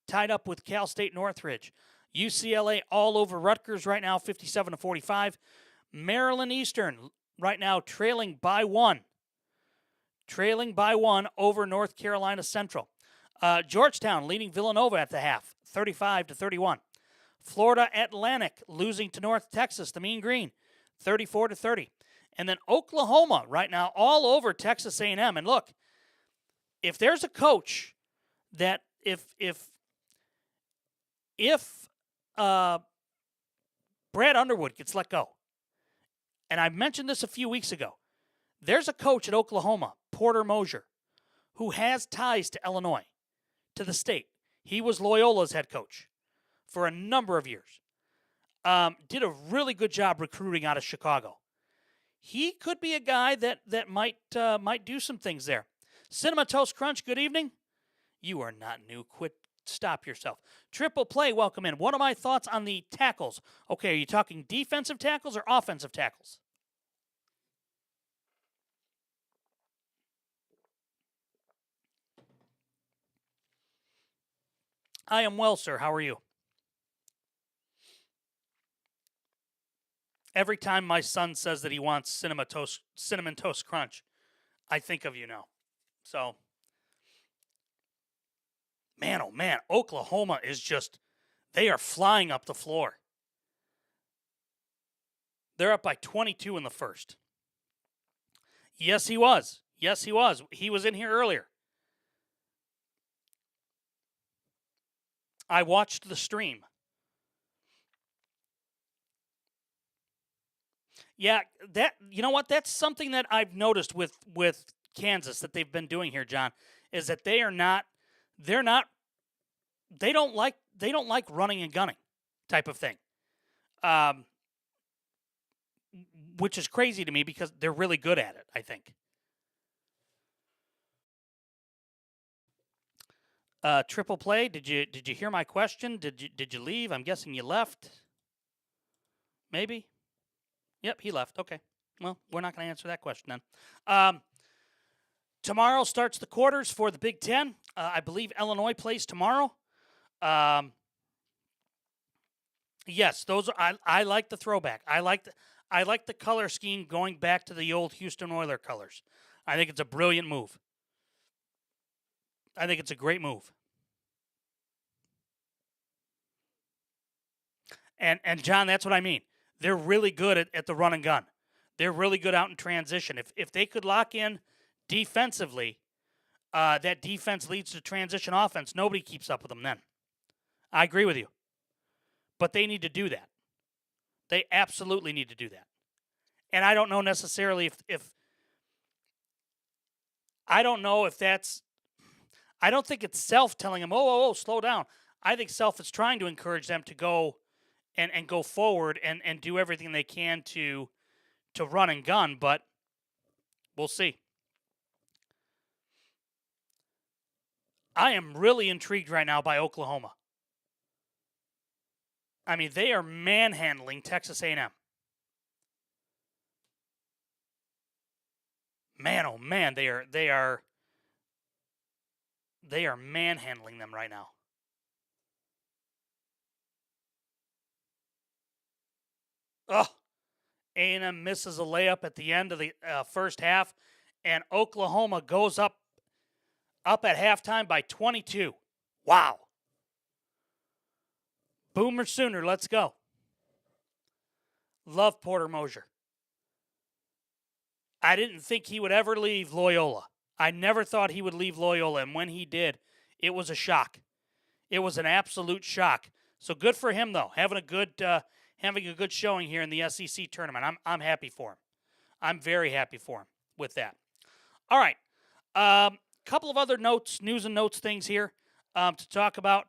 tied up with Cal State Northridge. UCLA all over Rutgers right now 57-45. Maryland Eastern right now trailing by one over North Carolina Central. Georgetown leading Villanova at the half, 35-31. Florida Atlantic losing to North Texas, the Mean Green, 34-30. And then Oklahoma right now all over Texas A&M. And look, if there's a coach that if Brad Underwood gets let go, and I mentioned this a few weeks ago, there's a coach at Oklahoma, Porter Moser, who has ties to Illinois, to the state. He was Loyola's head coach for a number of years. Did a really good job recruiting out of Chicago. He could be a guy that might do some things there. Cinema Toast Crunch, good evening. You are not new. Quit. Stop yourself. Triple Play, welcome in. What are my thoughts on the tackles? Okay, are you talking defensive tackles or offensive tackles? I am well, sir. How are you? Every time my son says that he wants Cinnamon Toast Crunch, I think of you now. So, man, oh man, Oklahoma is just, they are flying up the floor. They're up by 22 in the first. Yes, he was. Yes, he was. He was in here earlier. I watched the stream. Yeah, that you know what? That's something that I've noticed with Kansas that they've been doing here, John, is that they're not they don't like running and gunning type of thing. Um, which is crazy to me because they're really good at it, I think. Triple play, did you hear my question? Did you leave? I'm guessing you left. Maybe? Yep, he left. Okay. Well, we're not going to answer that question then. Tomorrow starts the quarters for the Big Ten. I believe Illinois plays tomorrow. Yes, those are, I like the throwback. I like the color scheme going back to the old Houston Oilers colors. I think it's a brilliant move. I think it's a great move. And John, that's what I mean. They're really good at the run and gun. They're really good out in transition. If they could lock in defensively, that defense leads to transition offense. Nobody keeps up with them then. I agree with you. But they need to do that. They absolutely need to do that. And I don't know necessarily if I don't know if that's I don't think it's Self telling them, oh, slow down. I think Self is trying to encourage them to go and go forward and do everything they can to run and gun, but we'll see. I am really intrigued right now by Oklahoma. I mean, they are manhandling Texas A&M. Man, oh man, they are manhandling them right now. Oh, A&M misses a layup at the end of the first half, and Oklahoma goes up at halftime by 22. Wow. Boomer Sooner, let's go. Love Porter Moser. I didn't think he would ever leave Loyola. I never thought he would leave Loyola, and when he did, it was a shock. It was an absolute shock. So good for him, though, having a good showing here in the SEC tournament. I'm happy for him. I'm very happy for him with that. All right, couple of other news and notes things here to talk about.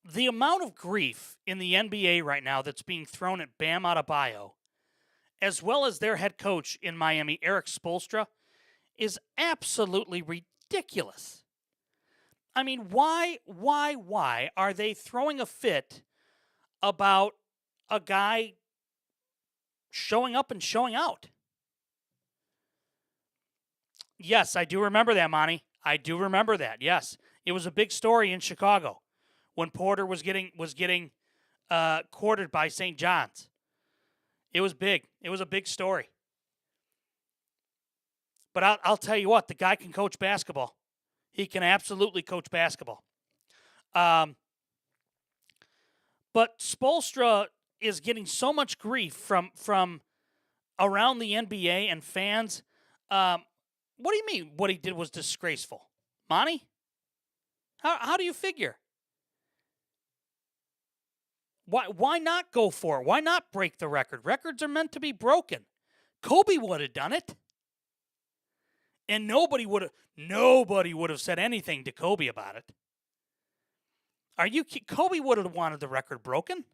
The amount of grief in the NBA right now that's being thrown at Bam Adebayo, as well as their head coach in Miami, Erik Spoelstra, is absolutely ridiculous. I mean, why are they throwing a fit about a guy showing up and showing out? Yes, I do remember that, Monty. I do remember that. Yes, it was a big story in Chicago when Porter was getting courted by St. John's. It was big. It was a big story. But I'll tell you what, the guy can coach basketball. He can absolutely coach basketball. But Spoelstra is getting so much grief from around the NBA and fans. What do you mean what he did was disgraceful? Monty? How do you figure? Why not go for it? Why not break the record? Records are meant to be broken. Kobe would have done it. And nobody would have said anything to Kobe about it. Kobe would have wanted the record broken.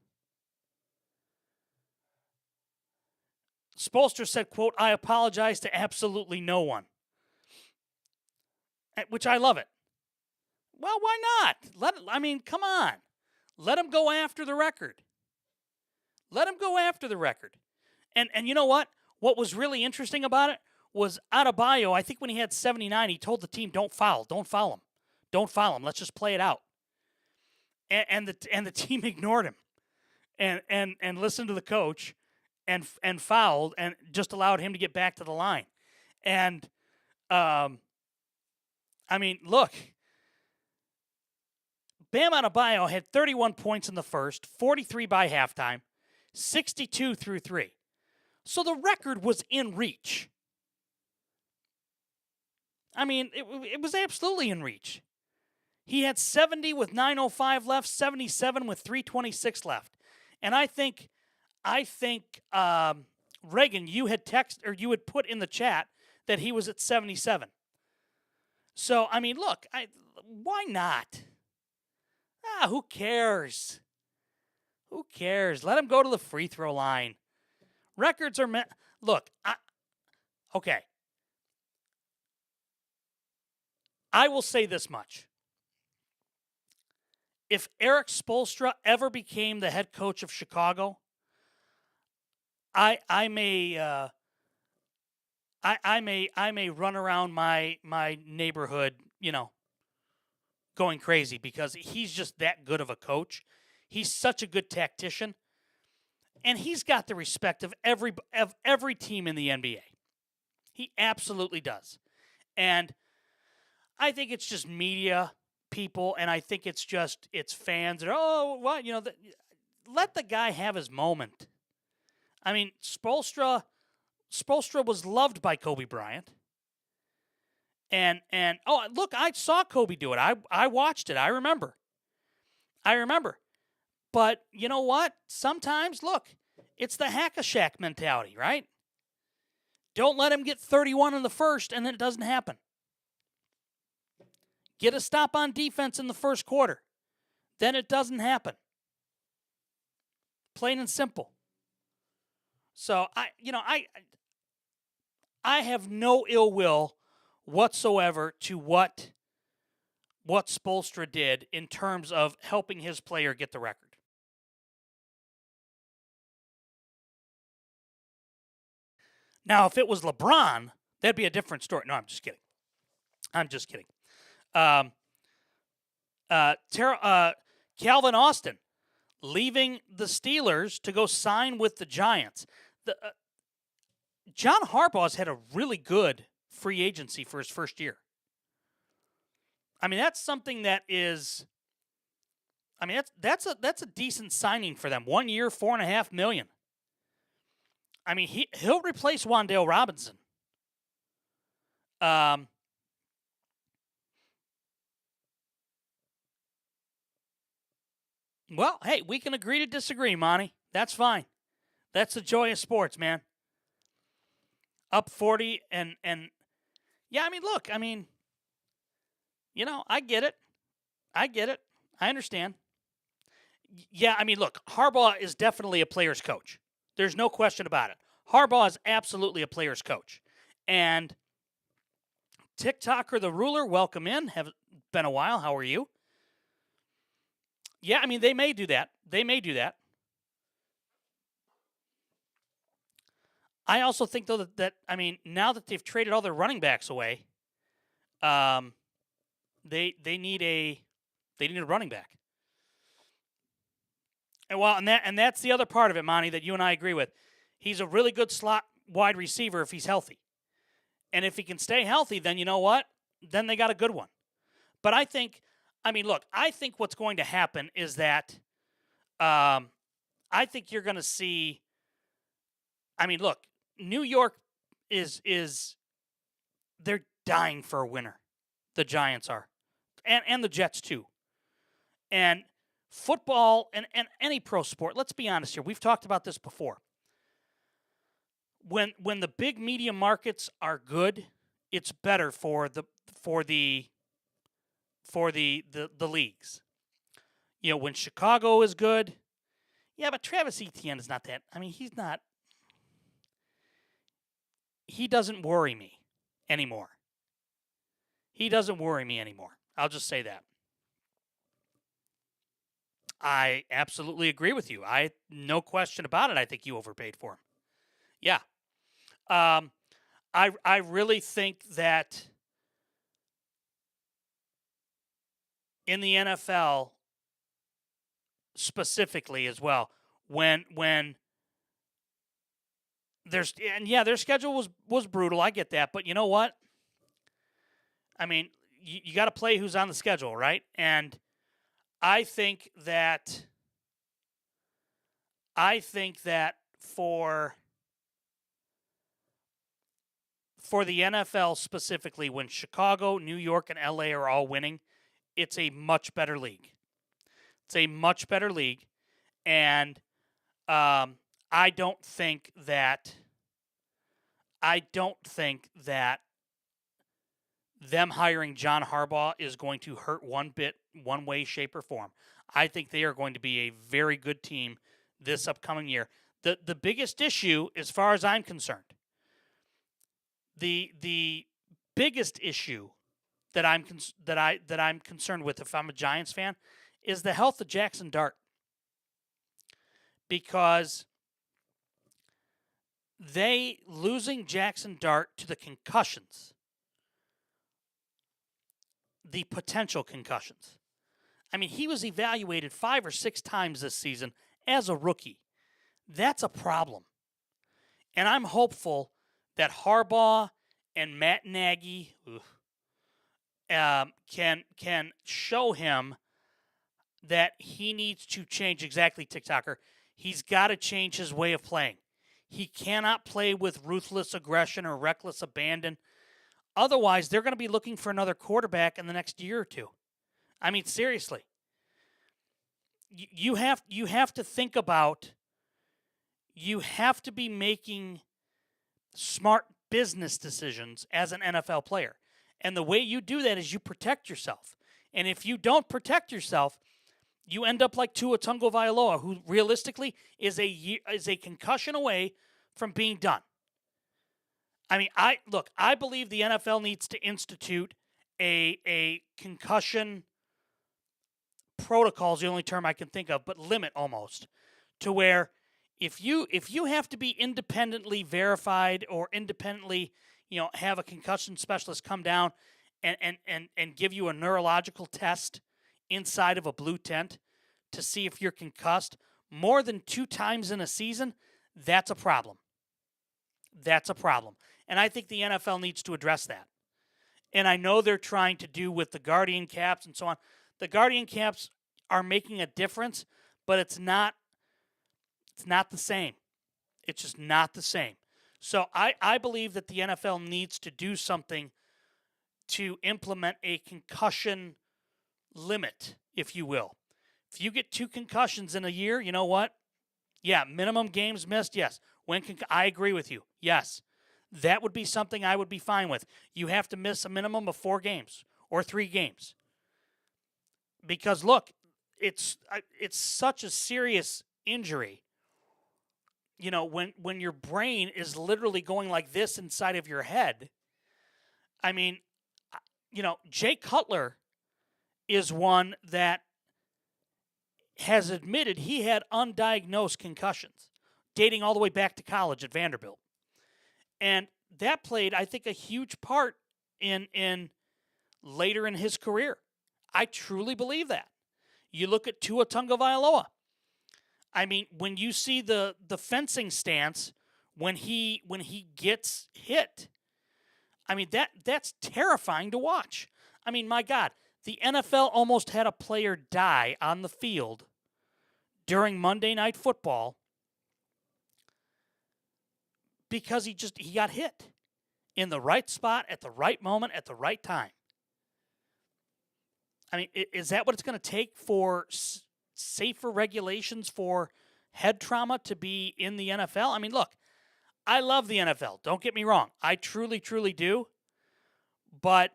Spoelstra said, quote, "I apologize to absolutely no one." Which I love it. Well, why not? Come on. Let him go after the record. Let him go after the record. And you know what? What was really interesting about it was Adebayo, I think when he had 79, he told the team, don't foul him. Don't foul him. Let's just play it out. And the team ignored him and listened to the coach and fouled and just allowed him to get back to the line. And, look, Bam Adebayo had 31 points in the first, 43 by halftime, 62 through 3. So the record was in reach. I mean, it was absolutely in reach. He had 70 with 9:05 left, 77 with 3:26 left, and I think Reagan, you had put in the chat that he was at 77. So I mean, look, why not? Who cares? Who cares? Let him go to the free throw line. Records are meant. Look, okay. I will say this much. If Eric Spoelstra ever became the head coach of Chicago, I may run around my neighborhood, going crazy because he's just that good of a coach. He's such a good tactician, and he's got the respect of every team in the NBA. He absolutely does. And I think it's just media people, and I think it's fans that let the guy have his moment. I mean, Spoelstra was loved by Kobe Bryant. And look, I saw Kobe do it. I watched it. I remember. But you know what? Sometimes, look, it's the hack-a-shack mentality, right? Don't let him get 31 in the first, and then it doesn't happen. Get a stop on defense in the first quarter. Then it doesn't happen. Plain and simple. So, I have no ill will whatsoever to what Spoelstra did in terms of helping his player get the record. Now, if it was LeBron, that'd be a different story. No, I'm just kidding. Calvin Austin leaving the Steelers to go sign with the Giants. John Harbaugh's had a really good free agency for his first year. I mean, that's something that is. I mean, that's a decent signing for them. 1 year, $4.5 million. I mean, he'll replace Wan'Dale Robinson. Well, hey, we can agree to disagree, Monty. That's fine. That's the joy of sports, man. Up 40 and yeah, I mean, look, I get it. I understand. Yeah, I mean, look, Harbaugh is definitely a player's coach. There's no question about it. Harbaugh is absolutely a player's coach. And TikToker the Ruler, welcome in. Have been a while. How are you? Yeah, I mean, they may do that. I also think, though, that I mean, now that they've traded all their running backs away, they need a running back. And that's the other part of it, Monty, that you and I agree with. He's a really good slot wide receiver if he's healthy. And if he can stay healthy, then you know what? Then they got a good one. But I think what's going to happen is that I think you're going to see. I mean, look, New York is they're dying for a winner. The Giants are, and the Jets too. And football and any pro sport. Let's be honest here. We've talked about this before. When the big media markets are good, it's better for the leagues. You know, when Chicago is good, yeah, but Travis Etienne is not that. I mean, he's not. He doesn't worry me anymore. I'll just say that. I absolutely agree with you. No question about it. I think you overpaid for him. Yeah. I really think that in the NFL specifically as well, when their schedule was brutal. I get that, but you know what? I mean, you got to play who's on the schedule, right? And I think that for the NFL specifically, when Chicago, New York, and LA are all winning, it's a much better league. It's a much better league. And I don't think that them hiring John Harbaugh is going to hurt one bit, one way, shape, or form. I think they are going to be a very good team this upcoming year. The biggest issue, as far as I'm concerned, the biggest issue that I'm concerned with, if I'm a Giants fan, is the health of Jackson Dart, because they losing Jackson Dart to the concussions, the potential concussions. I mean, he was evaluated 5 or 6 times this season as a rookie. That's a problem. And I'm hopeful that Harbaugh and Matt Nagy can show him that he needs to change. Exactly, TikToker. He's got to change his way of playing. He cannot play with ruthless aggression or reckless abandon. Otherwise, they're going to be looking for another quarterback in the next year or two. I mean, seriously. You have to think about, you have to be making smart business decisions as an NFL player. And the way you do that is you protect yourself. And if you don't protect yourself, you end up like Tua Tagovailoa, who realistically is a concussion away from being done. I mean, I believe the NFL needs to institute a concussion protocol is the only term I can think of, but limit almost, to where if you have to be independently verified or independently, have a concussion specialist come down and give you a neurological test inside of a blue tent to see if you're concussed more than 2 times in a season, that's a problem. That's a problem. And I think the NFL needs to address that. And I know they're trying to do with the Guardian caps and so on. The Guardian caps are making a difference, but it's not the same. It's just not the same. So I believe that the NFL needs to do something to implement a concussion limit, if you will. If you get 2 concussions in a year, you know what? Yeah, minimum games missed, yes. I agree with you, yes. That would be something I would be fine with. You have to miss a minimum of 4 games or 3 games. Because, look, it's such a serious injury. When your brain is literally going like this inside of your head. I mean, Jay Cutler is one that has admitted he had undiagnosed concussions dating all the way back to college at Vanderbilt. And that played, I think, a huge part in later in his career. I truly believe that. You look at Tua Tagovailoa. I mean, when you see the fencing stance when he gets hit, I mean that's terrifying to watch. I mean, my God, the NFL almost had a player die on the field during Monday Night Football because he got hit in the right spot at the right moment at the right time. I mean, is that what it's going to take for safer regulations for head trauma to be in the NFL? I mean, look, I love the NFL. Don't get me wrong. I truly, truly do. But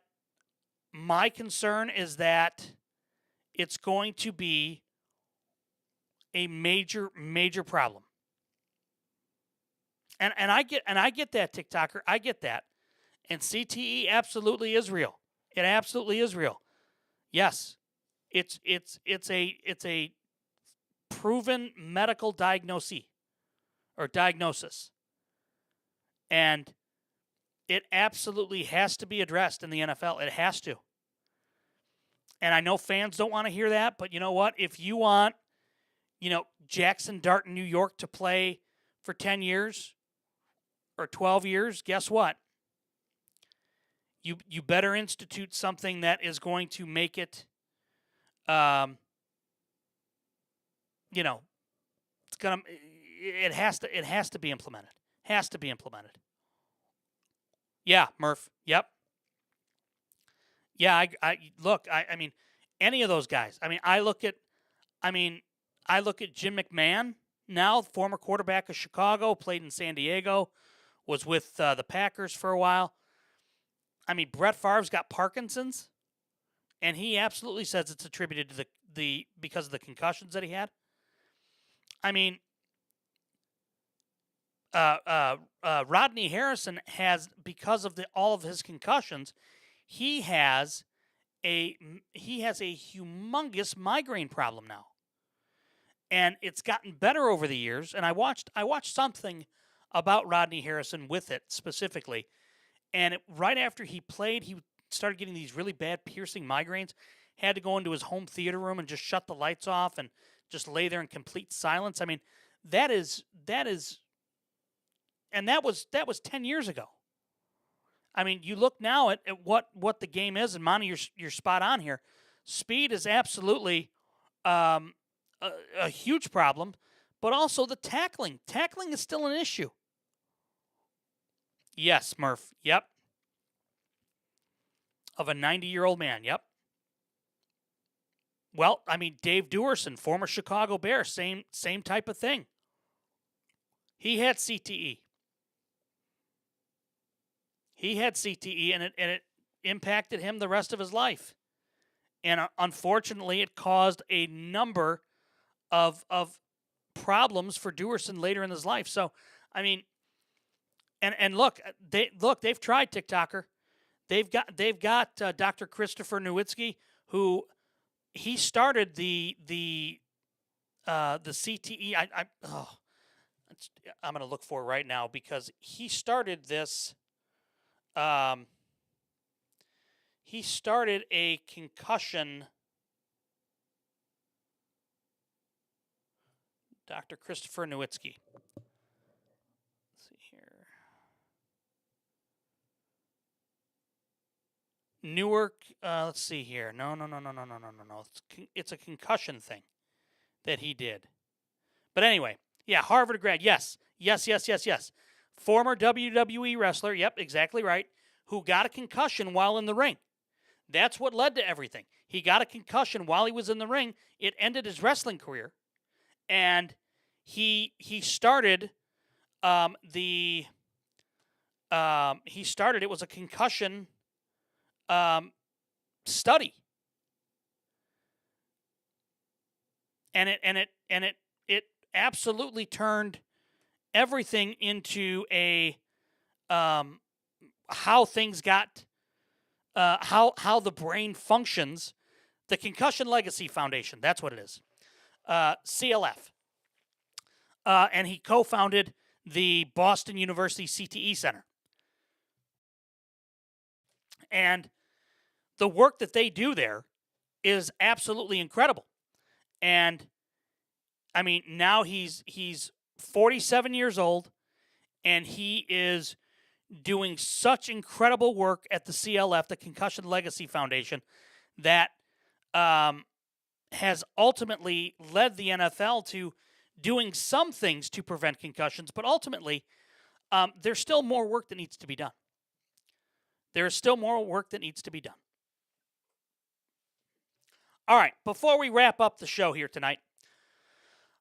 my concern is that it's going to be a major, major problem. And I get that, TikToker. I get that. And CTE absolutely is real. It absolutely is real. Yes. It's a proven medical diagnosis. And it absolutely has to be addressed in the NFL. It has to. And I know fans don't want to hear that, but you know what? If you want, Jackson Dart in New York to play for 10 years or 12 years, guess what? You better institute something that is going to make it, it has to be implemented. Has to be implemented. Yeah, Murph. Yep. Yeah, I mean, any of those guys. I mean, I look at Jim McMahon now, former quarterback of Chicago, played in San Diego, was with the Packers for a while. I mean, Brett Favre's got Parkinson's, and he absolutely says it's attributed to the because of the concussions that he had. I mean, Rodney Harrison has, because of all of his concussions, he has he has a humongous migraine problem now, and it's gotten better over the years. And I watched something about Rodney Harrison with it specifically, and right after he played, he started getting these really bad piercing migraines. Had to go into his home theater room and just shut the lights off and just lay there in complete silence. I mean, that is, and that was 10 years ago. I mean, you look now at what the game is, and Monty, you're spot on here. Speed is absolutely a huge problem, but also the tackling. Tackling is still an issue. Yes, Murph. Yep. Of a 90-year-old man. Yep. Well, I mean, Dave Duerson, former Chicago Bear, same type of thing. He had CTE. He had CTE, and it impacted him the rest of his life. And unfortunately, it caused a number of problems for Duerson later in his life. So, I mean, and look, they've tried TikToker. They've got Dr. Christopher Nowitzki, who he started the CTE. I'm going to look for it right now because he started this. He started a concussion. Dr. Christopher Nowitzki. Let's see here. Newark. Let's see here. No. It's a concussion thing that he did. But anyway, yeah, Harvard grad. Yes. Former WWE wrestler. Yep, exactly right. Who got a concussion while in the ring. That's what led to everything. He got a concussion while he was in the ring. It ended his wrestling career, and he started he started. It was a concussion study, and it absolutely turned everything into a how things got how the brain functions. The Concussion Legacy Foundation, that's what it is. CLF. And he co-founded the Boston University CTE Center. And the work that they do there is absolutely incredible. And I mean, now he's 47 years old, and he is doing such incredible work at the CLF, the Concussion Legacy Foundation, that has ultimately led the NFL to doing some things to prevent concussions, but ultimately, there's still more work that needs to be done. There is still more work that needs to be done. All right, before we wrap up the show here tonight,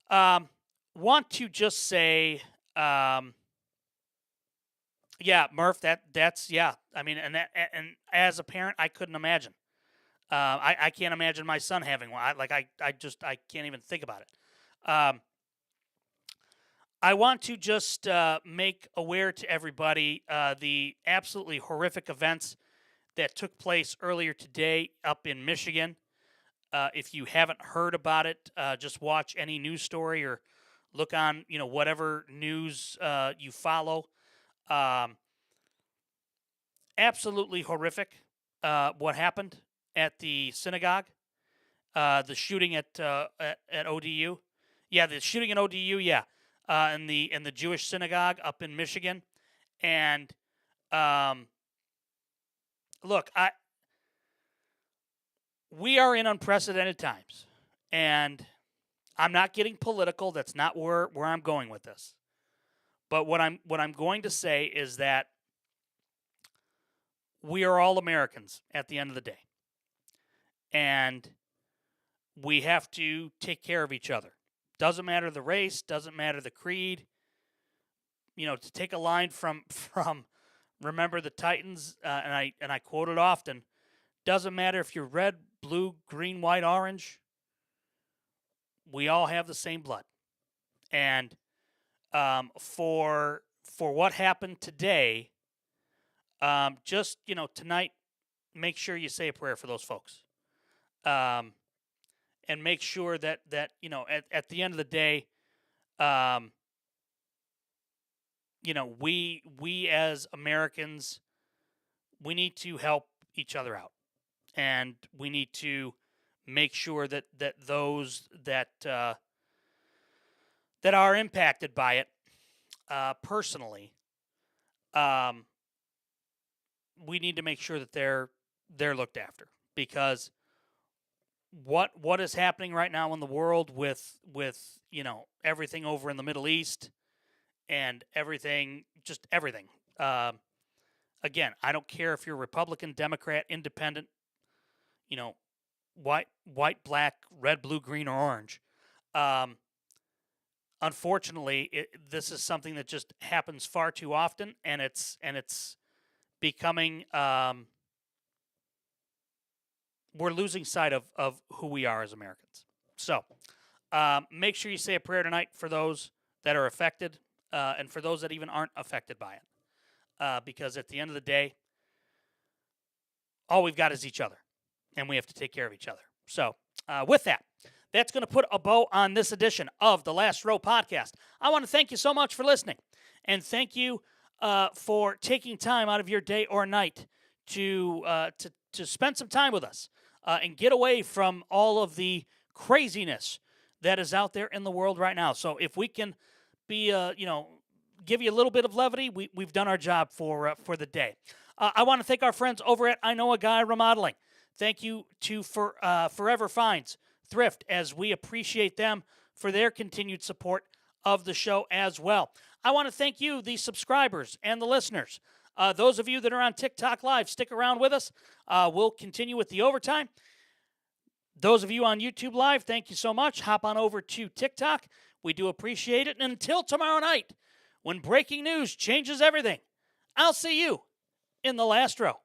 want to just say, yeah, Murph, that's yeah. I mean, and as a parent, I couldn't imagine. I can't imagine my son having one. I can't even think about it. I want to just make aware to everybody the absolutely horrific events that took place earlier today up in Michigan. If you haven't heard about it, just watch any news story or look on whatever news you follow. Absolutely horrific what happened at the synagogue, the shooting at ODU. Yeah, the shooting at ODU, yeah. In the Jewish synagogue up in Michigan. And look, we are in unprecedented times. And I'm not getting political. That's not where I'm going with this. But what I'm going to say is that we are all Americans at the end of the day. And we have to take care of each other. Doesn't matter the race, doesn't matter the creed. To take a line from Remember the Titans, and I quote it often, doesn't matter if you're red, blue, green, white, orange. We all have the same blood. And for what happened today, just tonight, make sure you say a prayer for those folks, and make sure that at the end of the day, we as Americans, we need to help each other out, and we need to make sure that those that are impacted by it personally, we need to make sure that they're looked after, because what is happening right now in the world with everything over in the Middle East and everything. Again, I don't care if you're Republican, Democrat, Independent, white, black, red, blue, green, or orange. Unfortunately, this is something that just happens far too often, and it's becoming. We're losing sight of who we are as Americans. So, make sure you say a prayer tonight for those that are affected, and for those that even aren't affected by it. Because at the end of the day, all we've got is each other, and we have to take care of each other. So, with that, that's going to put a bow on this edition of the Last Row Podcast. I want to thank you so much for listening, and thank you for taking time out of your day or night to spend some time with us and get away from all of the craziness that is out there in the world right now. So, if we can be, give you a little bit of levity, we've done our job for the day. I want to thank our friends over at I Know a Guy Remodeling. Thank you to Forever Finds Thrift, as we appreciate them for their continued support of the show as well. I want to thank you, the subscribers and the listeners. Those of you that are on TikTok Live, stick around with us. We'll continue with the overtime. Those of you on YouTube Live, thank you so much. Hop on over to TikTok. We do appreciate it. And until tomorrow night, when breaking news changes everything, I'll see you in the last row.